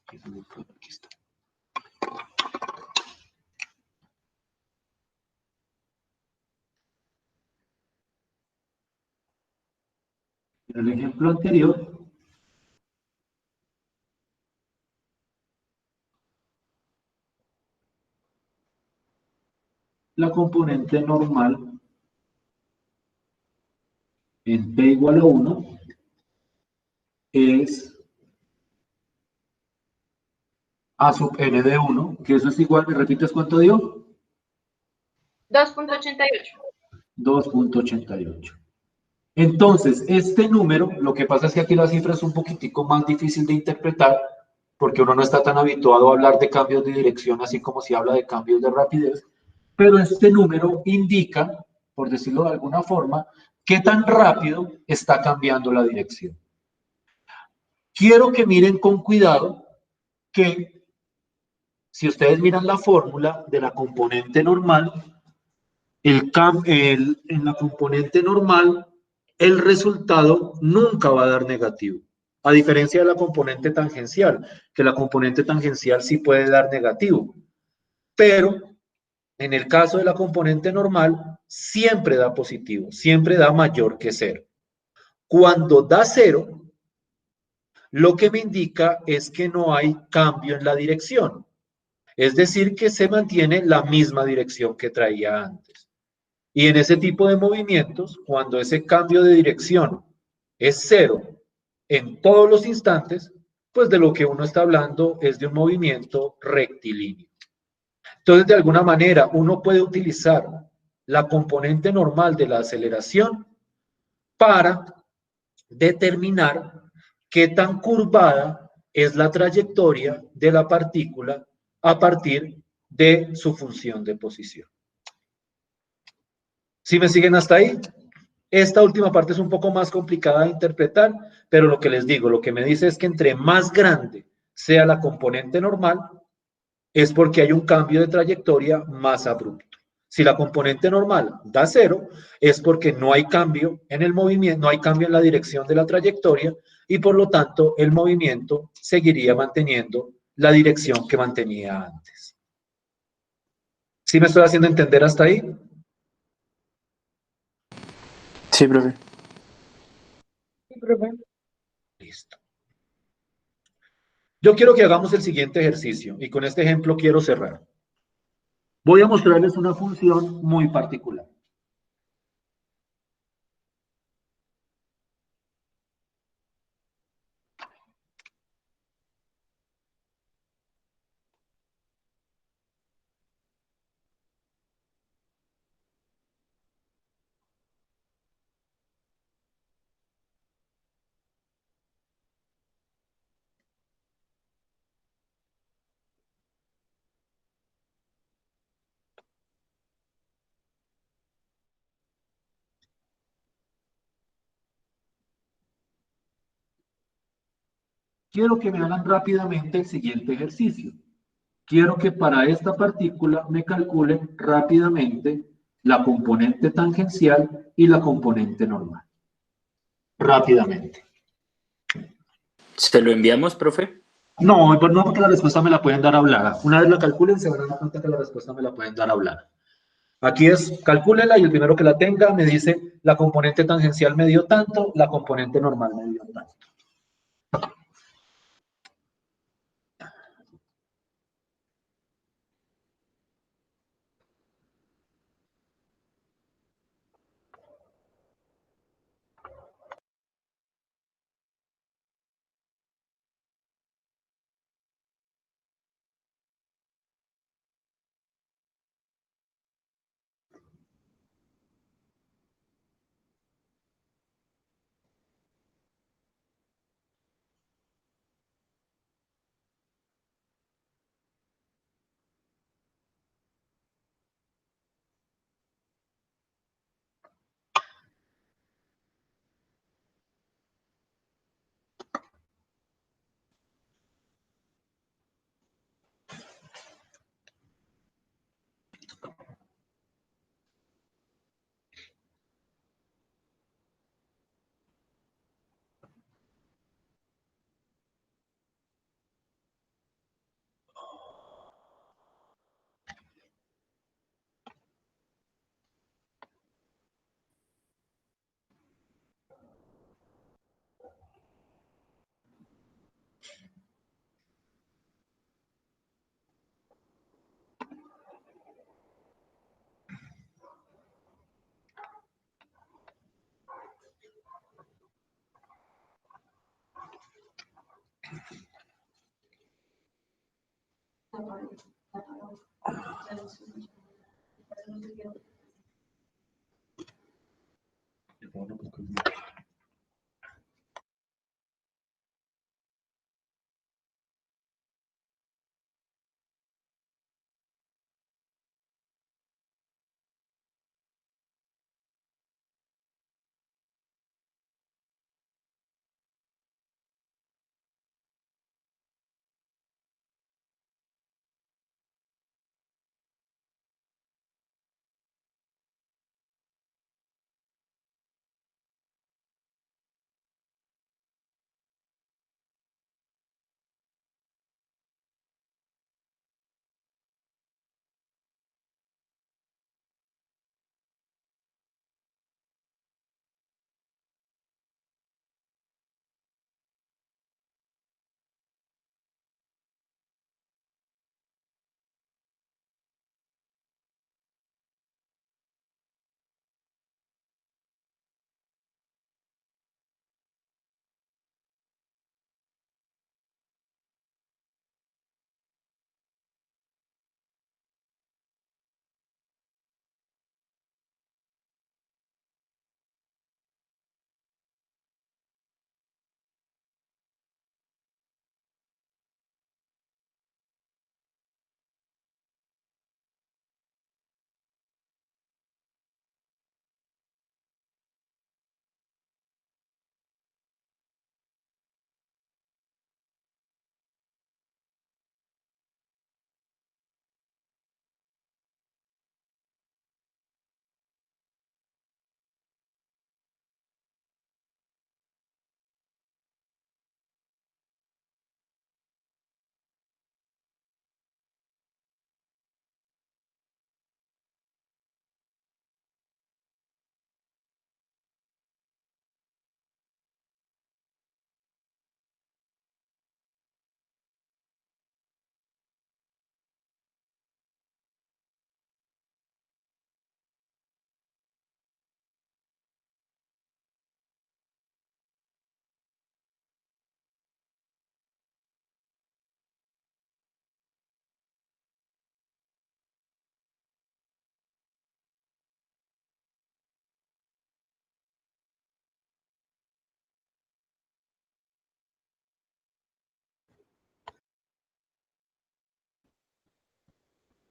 Aquí está. En el ejemplo anterior, la componente normal en t igual a 1 es A sub n de 1, que eso es igual, ¿me repites cuánto dio? 2.88. 2.88. Entonces, este número, lo que pasa es que aquí la cifra es un poquitico más difícil de interpretar, porque uno no está tan habituado a hablar de cambios de dirección, así como si habla de cambios de rapidez, pero este número indica, por decirlo de alguna forma, qué tan rápido está cambiando la dirección. Quiero que miren con cuidado que si ustedes miran la fórmula de la componente normal, en la componente normal, el resultado nunca va a dar negativo. A diferencia de la componente tangencial, que la componente tangencial sí puede dar negativo. Pero en el caso de la componente normal, siempre da positivo, siempre da mayor que cero. Cuando da cero, lo que me indica es que no hay cambio en la dirección. Es decir, que se mantiene la misma dirección que traía antes. Y en ese tipo de movimientos, cuando ese cambio de dirección es cero en todos los instantes, pues de lo que uno está hablando es de un movimiento rectilíneo. Entonces, de alguna manera, uno puede utilizar la componente normal de la aceleración para determinar qué tan curvada es la trayectoria de la partícula a partir de su función de posición. ¿Sí me siguen hasta ahí? Esta última parte es un poco más complicada de interpretar, pero lo que les digo, lo que me dice es que entre más grande sea la componente normal, es porque hay un cambio de trayectoria más abrupto. Si la componente normal da cero, es porque no hay cambio en el movimiento, no hay cambio en la dirección de la trayectoria y por lo tanto el movimiento seguiría manteniendo la dirección que mantenía antes. ¿Sí me estoy haciendo entender hasta ahí? Sí, profe. Listo. Yo quiero que hagamos el siguiente ejercicio y con este ejemplo quiero cerrar. Voy a mostrarles una función muy particular. Quiero que me hagan rápidamente el siguiente ejercicio. Quiero que para esta partícula me calculen rápidamente la componente tangencial y la componente normal. Rápidamente. ¿Se lo enviamos, profe? No, pues no, porque la respuesta me la pueden dar hablada. Una vez la calculen, se van a dar cuenta que la respuesta me la pueden dar hablada. Aquí es, calcúlela y el primero que la tenga me dice la componente tangencial me dio tanto, la componente normal me dio tanto.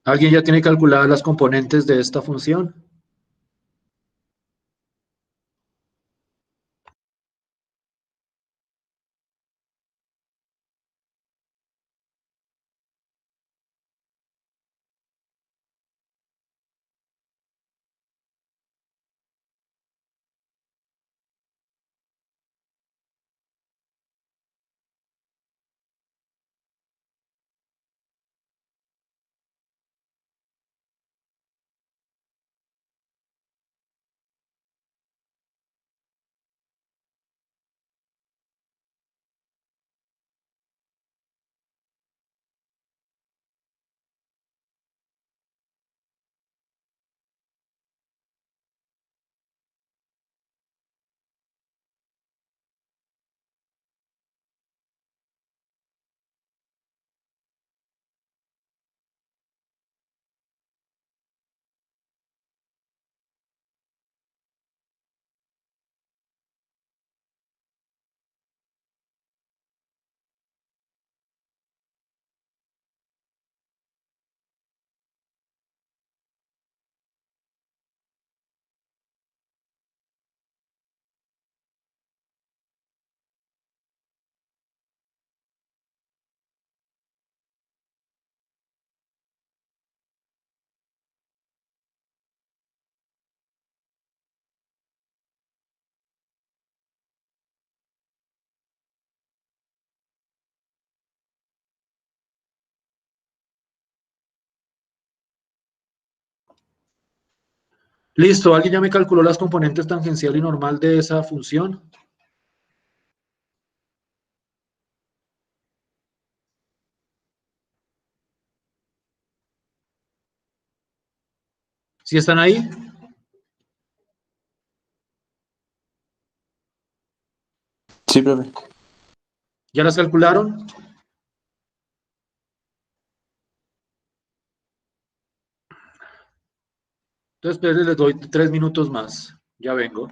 ¿Alguien ya tiene calculadas las componentes de esta función? Listo, ¿alguien ya me calculó las componentes tangencial y normal de esa función? ¿Sí están ahí? Sí, profe. ¿Ya las calcularon? Entonces les doy 3 minutos más. Ya vengo.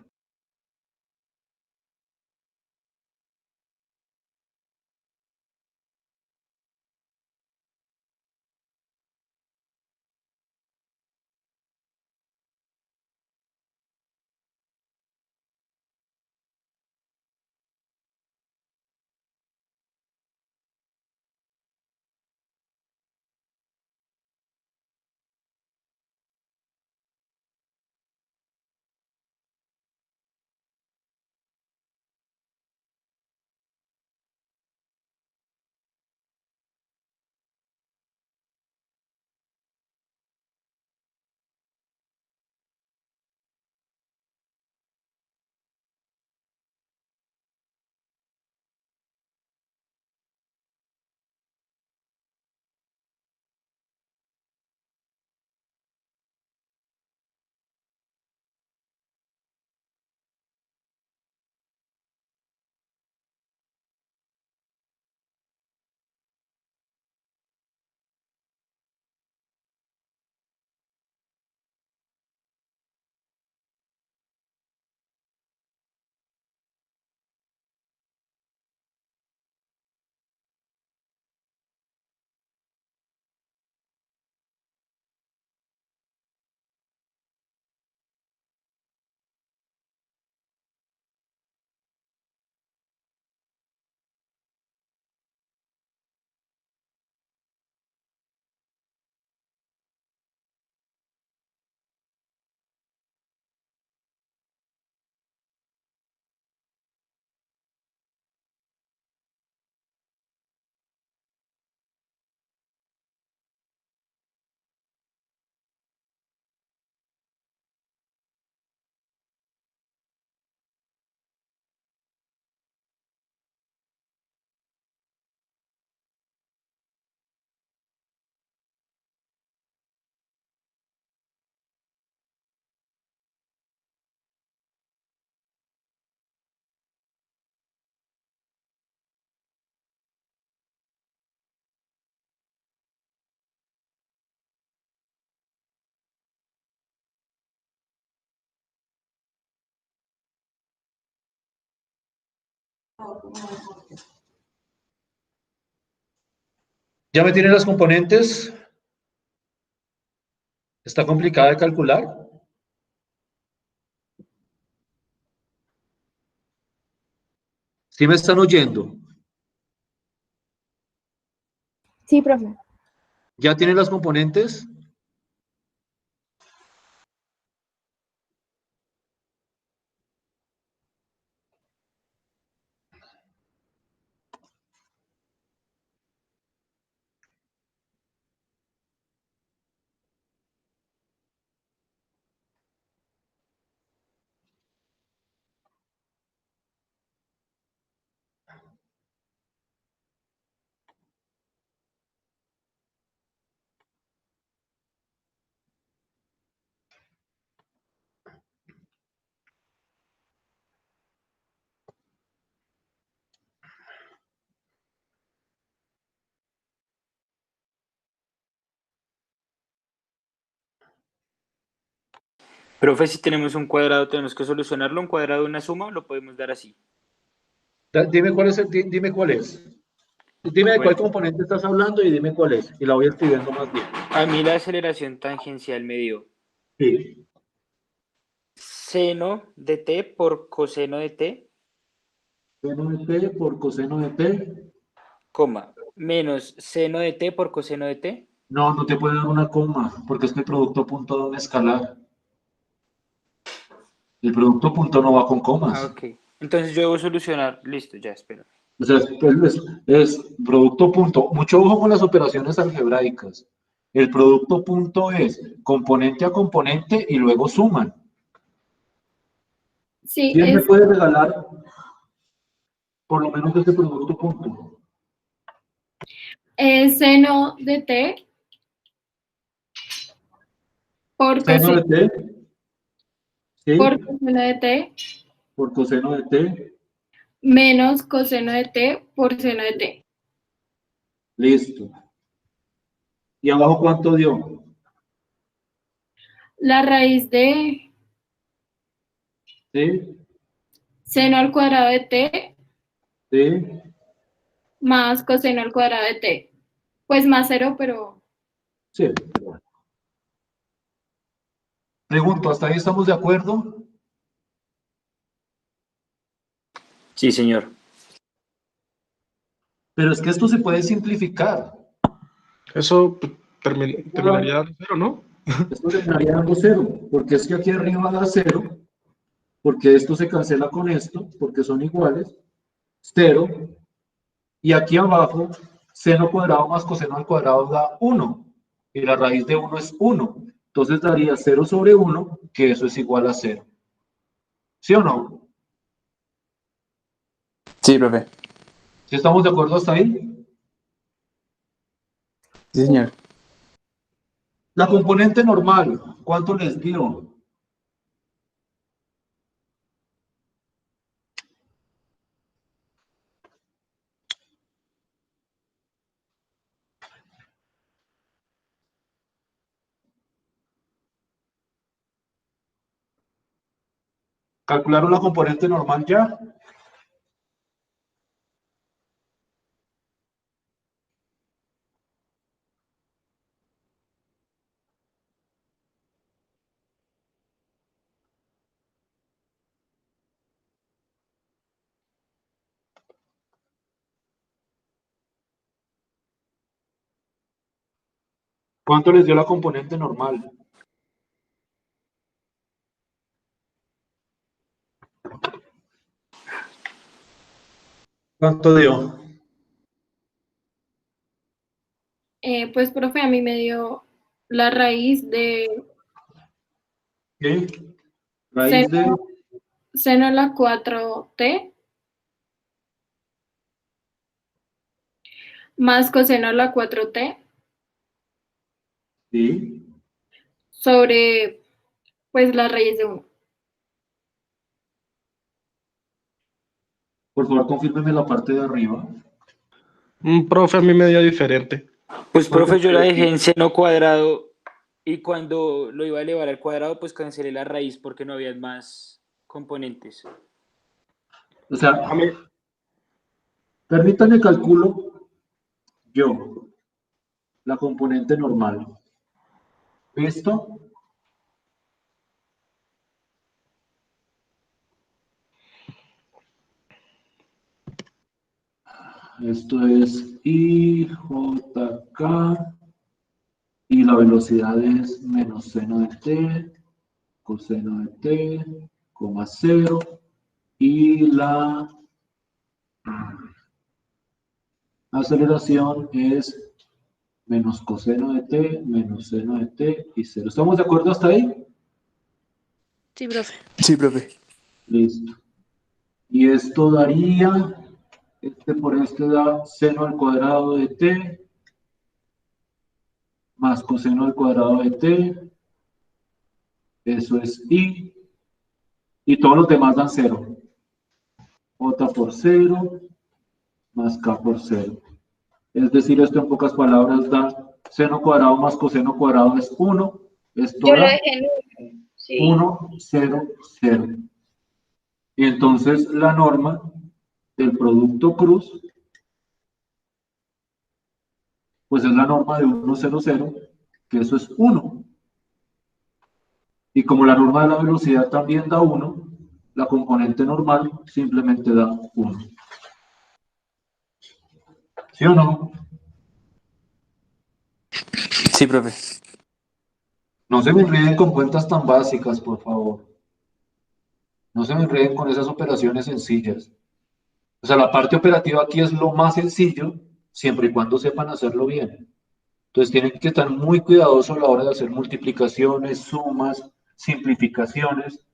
¿Ya me tienen las componentes? ¿Está complicada de calcular? ¿Sí me están oyendo? Sí, profe. ¿Ya tienen las componentes? Profe, si tenemos un cuadrado, tenemos que solucionarlo. Un cuadrado de una suma, lo podemos dar así. Dime cuál es dime cuál es. Dime de cuál Bueno, componente estás hablando y dime cuál es. Y la voy escribiendo más bien. a mí la aceleración tangencial me dio Sí. seno de t por coseno de t, Seno de t por coseno de t. coma, menos seno de t por coseno de t. No, no te puede dar una coma, porque es que el producto punto da un escalar. El producto punto no va con Ah, comas. ok. Entonces yo debo solucionar. Listo, ya, espera. O sea, es producto punto. Mucho ojo con las operaciones algebraicas. El producto punto es componente a componente y luego suman. Sí, ¿Quién me puede regalar por lo menos este producto punto? es seno de t por Seno de coseno, t, por ¿sí? coseno de t Por coseno de t, menos coseno de t por seno de t. listo. ¿Y abajo cuánto dio? La raíz de ¿Sí? seno al cuadrado de t ¿Sí? más coseno al cuadrado de t. Pues más 0, pero Sí. Pregunto, ¿hasta ahí estamos de acuerdo? Sí, señor. Pero es que esto se puede simplificar. Eso pues, terminaría en cero, ¿no? Esto terminaría dando 0, porque es que aquí arriba da 0, porque esto se cancela con esto, porque son iguales, 0, y aquí abajo, seno cuadrado más coseno al cuadrado da 1, y la raíz de 1 es 1, entonces daría 0 sobre 1, que eso es igual a 0. ¿Sí o no? Sí, profe. ¿Sí estamos de acuerdo hasta ahí? Sí, señor. La componente normal, ¿cuánto les dio? ¿Calcularon la componente normal ya? ¿Cuánto les dio la componente normal? ¿Cuánto dio? pues, profe, a mí me dio la raíz de ¿Qué? Raíz de... seno a la 4t más coseno a la 4t Sí. sobre, pues, la raíz de 1. Por favor, confírmeme la parte de arriba. Un profe a mí me dio diferente. Pues, ¿Cuánto profe, yo te la dio? dejé en seno cuadrado y cuando lo iba a elevar al cuadrado, pues cancelé la raíz porque no había más componentes. O sea, A mí, permítame calculo yo la componente normal. ¿Listo? Esto es IJK y la velocidad es menos seno de t, coseno de t, coma 0 y la aceleración es menos coseno de t, menos seno de t y 0. ¿Estamos de acuerdo hasta ahí? Sí, profe. Sí, profe. Listo. Y esto daría, este por este da seno al cuadrado de t más coseno al cuadrado de t, eso es i, y todos los demás dan 0. J por 0 más k por 0. Es decir, esto en pocas palabras da seno cuadrado más coseno cuadrado es 1. Esto Yo lo da dejé en 1. Sí. 1, 0, 0. Y entonces la norma del producto cruz, pues es la norma de 1, 0, 0, que eso es 1. Y como la norma de la velocidad también da 1, la componente normal simplemente da 1. ¿Sí o no? Sí, profe. No se me enreden con cuentas tan básicas, por favor. No se me enreden con esas operaciones sencillas. O sea, la parte operativa aquí es lo más sencillo, siempre y cuando sepan hacerlo bien. Entonces tienen que estar muy cuidadosos a la hora de hacer multiplicaciones, sumas, simplificaciones.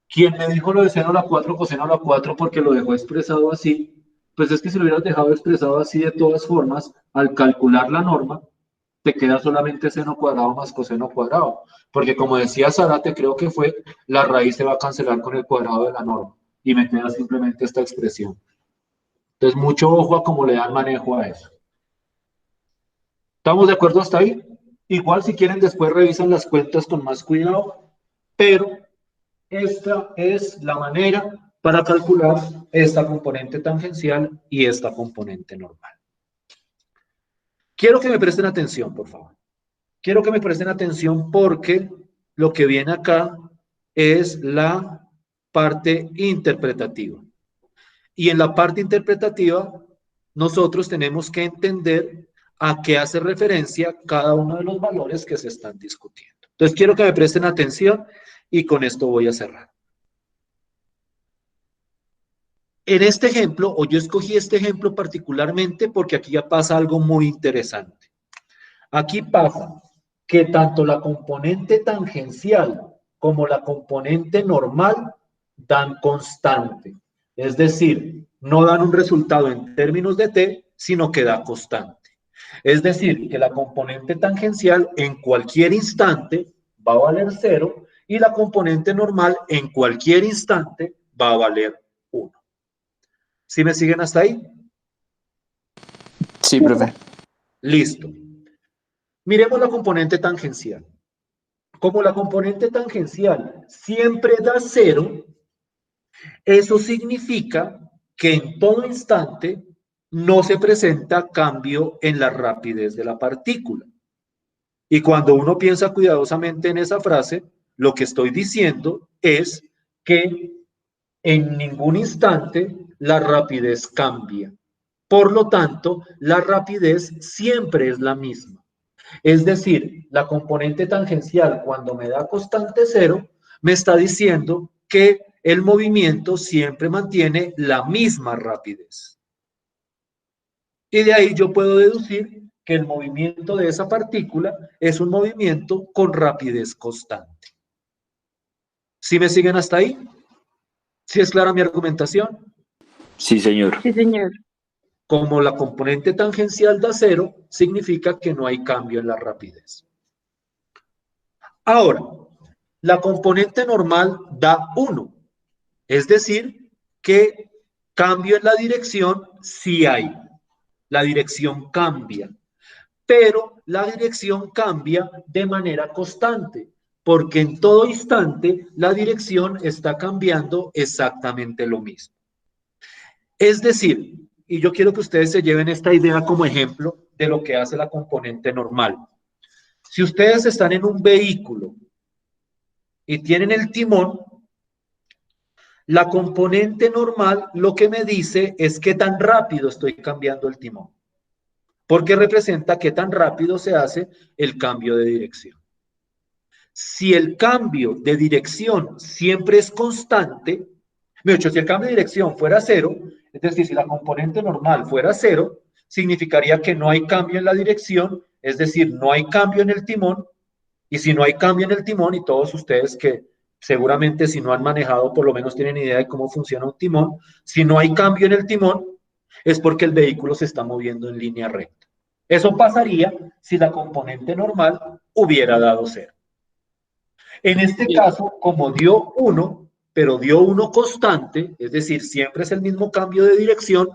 Quien me dijo lo de seno a la 4, coseno a la 4, porque lo dejó expresado así, pues es que si lo hubieras dejado expresado así de todas formas, al calcular la norma, te queda solamente seno cuadrado más coseno cuadrado. Porque como decía Zárate, creo que fue, la raíz se va a cancelar con el cuadrado de la norma. Y me queda simplemente esta expresión. Entonces, mucho ojo a cómo le dan manejo a eso. ¿Estamos de acuerdo hasta ahí? Igual si quieren después revisan las cuentas con más cuidado, pero esta es la manera para calcular esta componente tangencial y esta componente normal. Quiero que me presten atención, por favor. Quiero que me presten atención porque lo que viene acá es la parte interpretativa. Y en la parte interpretativa, nosotros tenemos que entender a qué hace referencia cada uno de los valores que se están discutiendo. Entonces, quiero que me presten atención y con esto voy a cerrar. En este ejemplo, o yo escogí este ejemplo particularmente porque aquí ya pasa algo muy interesante. Aquí pasa que tanto la componente tangencial como la componente normal dan constante. Es decir, no dan un resultado en términos de t, sino que da constante. Es decir, que la componente tangencial en cualquier instante va a valer 0 y la componente normal en cualquier instante va a valer 1. ¿Sí me siguen hasta ahí? Sí, profe. Listo. Miremos la componente tangencial. Como la componente tangencial siempre da 0, eso significa que en todo instante no se presenta cambio en la rapidez de la partícula. Y cuando uno piensa cuidadosamente en esa frase, lo que estoy diciendo es que en ningún instante la rapidez cambia. Por lo tanto, la rapidez siempre es la misma. Es decir, la componente tangencial cuando me da constante 0, me está diciendo que el movimiento siempre mantiene la misma rapidez. Y de ahí yo puedo deducir que el movimiento de esa partícula es un movimiento con rapidez constante. ¿Sí me siguen hasta ahí? ¿Sí es clara mi argumentación? Sí, señor. Sí, señor. Como la componente tangencial da 0, significa que no hay cambio en la rapidez. Ahora, la componente normal da 1. Es decir, que cambio en la dirección sí hay. La dirección cambia. Pero la dirección cambia de manera constante, porque en todo instante la dirección está cambiando exactamente lo mismo. Es decir, y yo quiero que ustedes se lleven esta idea como ejemplo de lo que hace la componente normal. Si ustedes están en un vehículo y tienen el timón, la componente normal lo que me dice es qué tan rápido estoy cambiando el timón, porque representa qué tan rápido se hace el cambio de dirección. Si el cambio de dirección siempre es constante, si el cambio de dirección fuera 0, es decir, si la componente normal fuera 0, significaría que no hay cambio en la dirección, es decir, no hay cambio en el timón, y si no hay cambio en el timón, y todos ustedes que seguramente si no han manejado, por lo menos tienen idea de cómo funciona un timón, si no hay cambio en el timón, es porque el vehículo se está moviendo en línea recta. Eso pasaría si la componente normal hubiera dado 0. En este caso, como dio 1, pero dio 1 constante, es decir, siempre es el mismo cambio de dirección,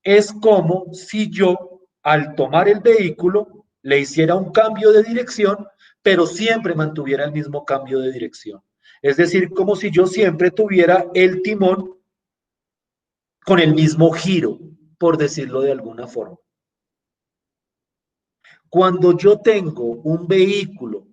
es como si yo, al tomar el vehículo, le hiciera un cambio de dirección, pero siempre mantuviera el mismo cambio de dirección. Es decir, como si yo siempre tuviera el timón con el mismo giro, por decirlo de alguna forma. Cuando yo tengo un vehículo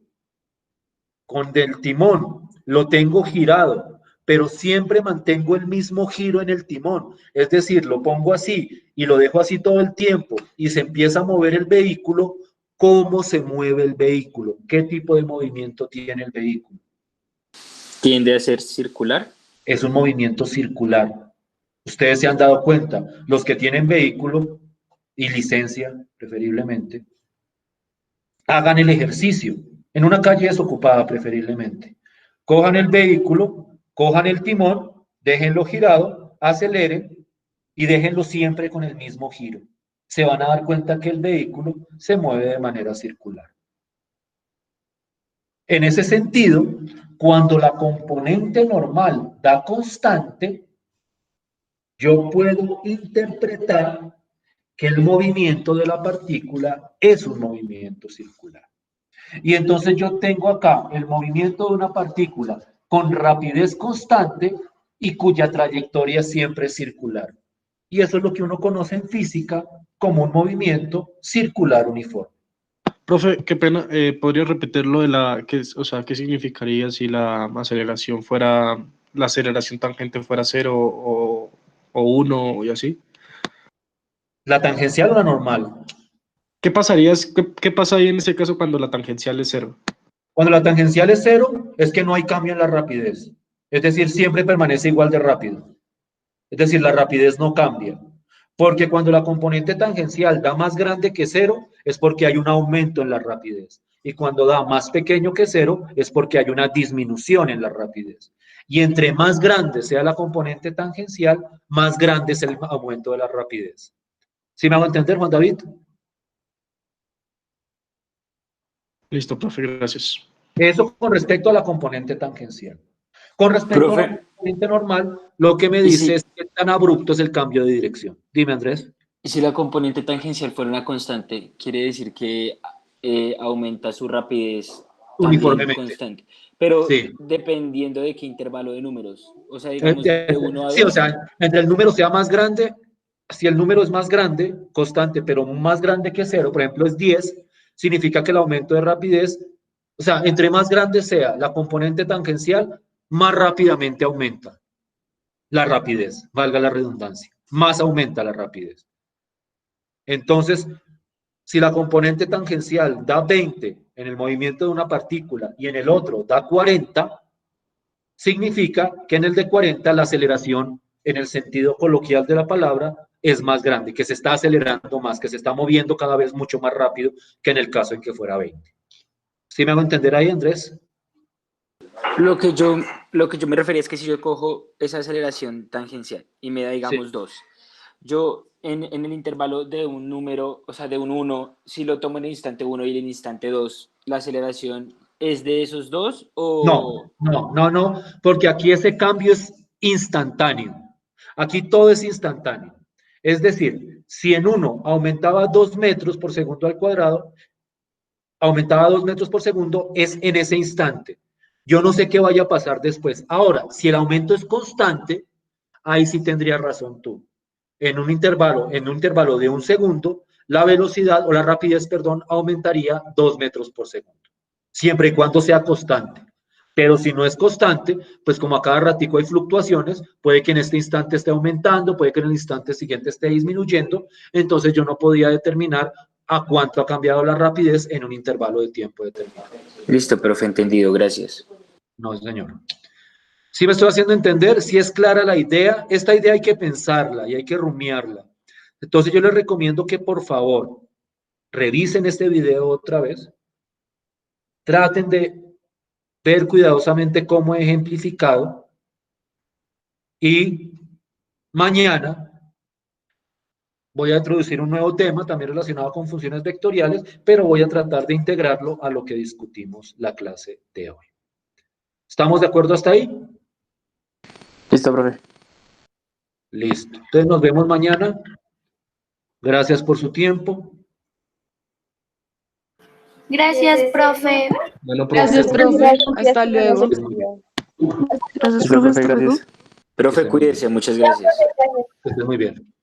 con el timón, lo tengo girado, pero siempre mantengo el mismo giro en el timón. Es decir, lo pongo así y lo dejo así todo el tiempo y se empieza a mover el vehículo. ¿Cómo se mueve el vehículo? ¿Qué tipo de movimiento tiene el vehículo? ¿Tiende a ser circular? Es un movimiento circular. Ustedes se han dado cuenta, los que tienen vehículo y licencia, preferiblemente, hagan el ejercicio en una calle desocupada, preferiblemente. Cojan el vehículo, cojan el timón, déjenlo girado, aceleren y déjenlo siempre con el mismo giro. Se van a dar cuenta que el vehículo se mueve de manera circular. En ese sentido, cuando la componente normal da constante, yo puedo interpretar que el movimiento de la partícula es un movimiento circular. Y entonces yo tengo acá el movimiento de una partícula con rapidez constante y cuya trayectoria siempre es circular. Y eso es lo que uno conoce en física como un movimiento circular uniforme. Profe, qué pena, ¿podría repetir lo de o sea, qué significaría si la aceleración tangente fuera 0 o 1 y así? ¿La tangencial o la normal? ¿Qué pasa ahí en ese caso cuando la tangencial es 0? Cuando la tangencial es 0, es que no hay cambio en la rapidez. Es decir, siempre permanece igual de rápido. Es decir, la rapidez no cambia. Porque cuando la componente tangencial da más grande que 0, es porque hay un aumento en la rapidez. Y cuando da más pequeño que 0, es porque hay una disminución en la rapidez. Y entre más grande sea la componente tangencial, más grande es el aumento de la rapidez. ¿Sí me hago entender, Juan David? Listo, profe, gracias. Eso con respecto a la componente tangencial. Con respecto a la componente normal, lo que me dice es que tan abrupto es el cambio de dirección. Dime, Andrés. Y si la componente tangencial fuera una constante, quiere decir que aumenta su rapidez Uniformemente. constante. Pero sí. Dependiendo de qué intervalo de números. O sea, digamos, de 1 a 2. Sí, o sea, entre el número sea más grande, si el número es más grande, constante, pero más grande que 0, por ejemplo, es 10, significa que el aumento de rapidez, o sea, entre más grande sea la componente tangencial, más rápidamente aumenta la rapidez, valga la redundancia, más aumenta la rapidez. Entonces, si la componente tangencial da 20 en el movimiento de una partícula y en el otro da 40, significa que en el de 40 la aceleración, en el sentido coloquial de la palabra, es más grande, que se está acelerando más, que se está moviendo cada vez mucho más rápido que en el caso en que fuera 20. ¿Sí me hago entender ahí, Andrés? Lo que yo me refería es que si yo cojo esa aceleración tangencial y me da, digamos, 2, yo en el intervalo de un número, o sea, de un 1, si lo tomo en el instante 1 y en el instante 2, ¿la aceleración es de esos dos? O... No, porque aquí ese cambio es instantáneo. Aquí todo es instantáneo. Es decir, si en uno aumentaba 2 metros por segundo al cuadrado, aumentaba 2 metros por segundo, es en ese instante. Yo no sé qué vaya a pasar después. Ahora, si el aumento es constante, ahí sí tendría razón tú. En un intervalo de un segundo, la velocidad o la rapidez, perdón, aumentaría 2 metros por segundo, siempre y cuando sea constante. Pero si no es constante, pues como a cada ratico hay fluctuaciones, puede que en este instante esté aumentando, puede que en el instante siguiente esté disminuyendo, entonces yo no podía determinar a cuánto ha cambiado la rapidez en un intervalo de tiempo determinado. Listo, profe, entendido, gracias. No, señor. ¿Sí me estoy haciendo entender? Si es clara la idea, esta idea hay que pensarla y hay que rumiarla. Entonces yo les recomiendo que por favor revisen este video otra vez, traten de ver cuidadosamente cómo he ejemplificado y mañana voy a introducir un nuevo tema también relacionado con funciones vectoriales, pero voy a tratar de integrarlo a lo que discutimos la clase de hoy. ¿Estamos de acuerdo hasta ahí? Listo, profe. Listo. Entonces nos vemos mañana. Gracias por su tiempo. Gracias, profe. Bueno, Gracias, profe. Hasta luego. Gracias, Listo, profe. profe, Hasta luego. gracias. Profe, cuídese, muchas gracias. Que estés muy bien.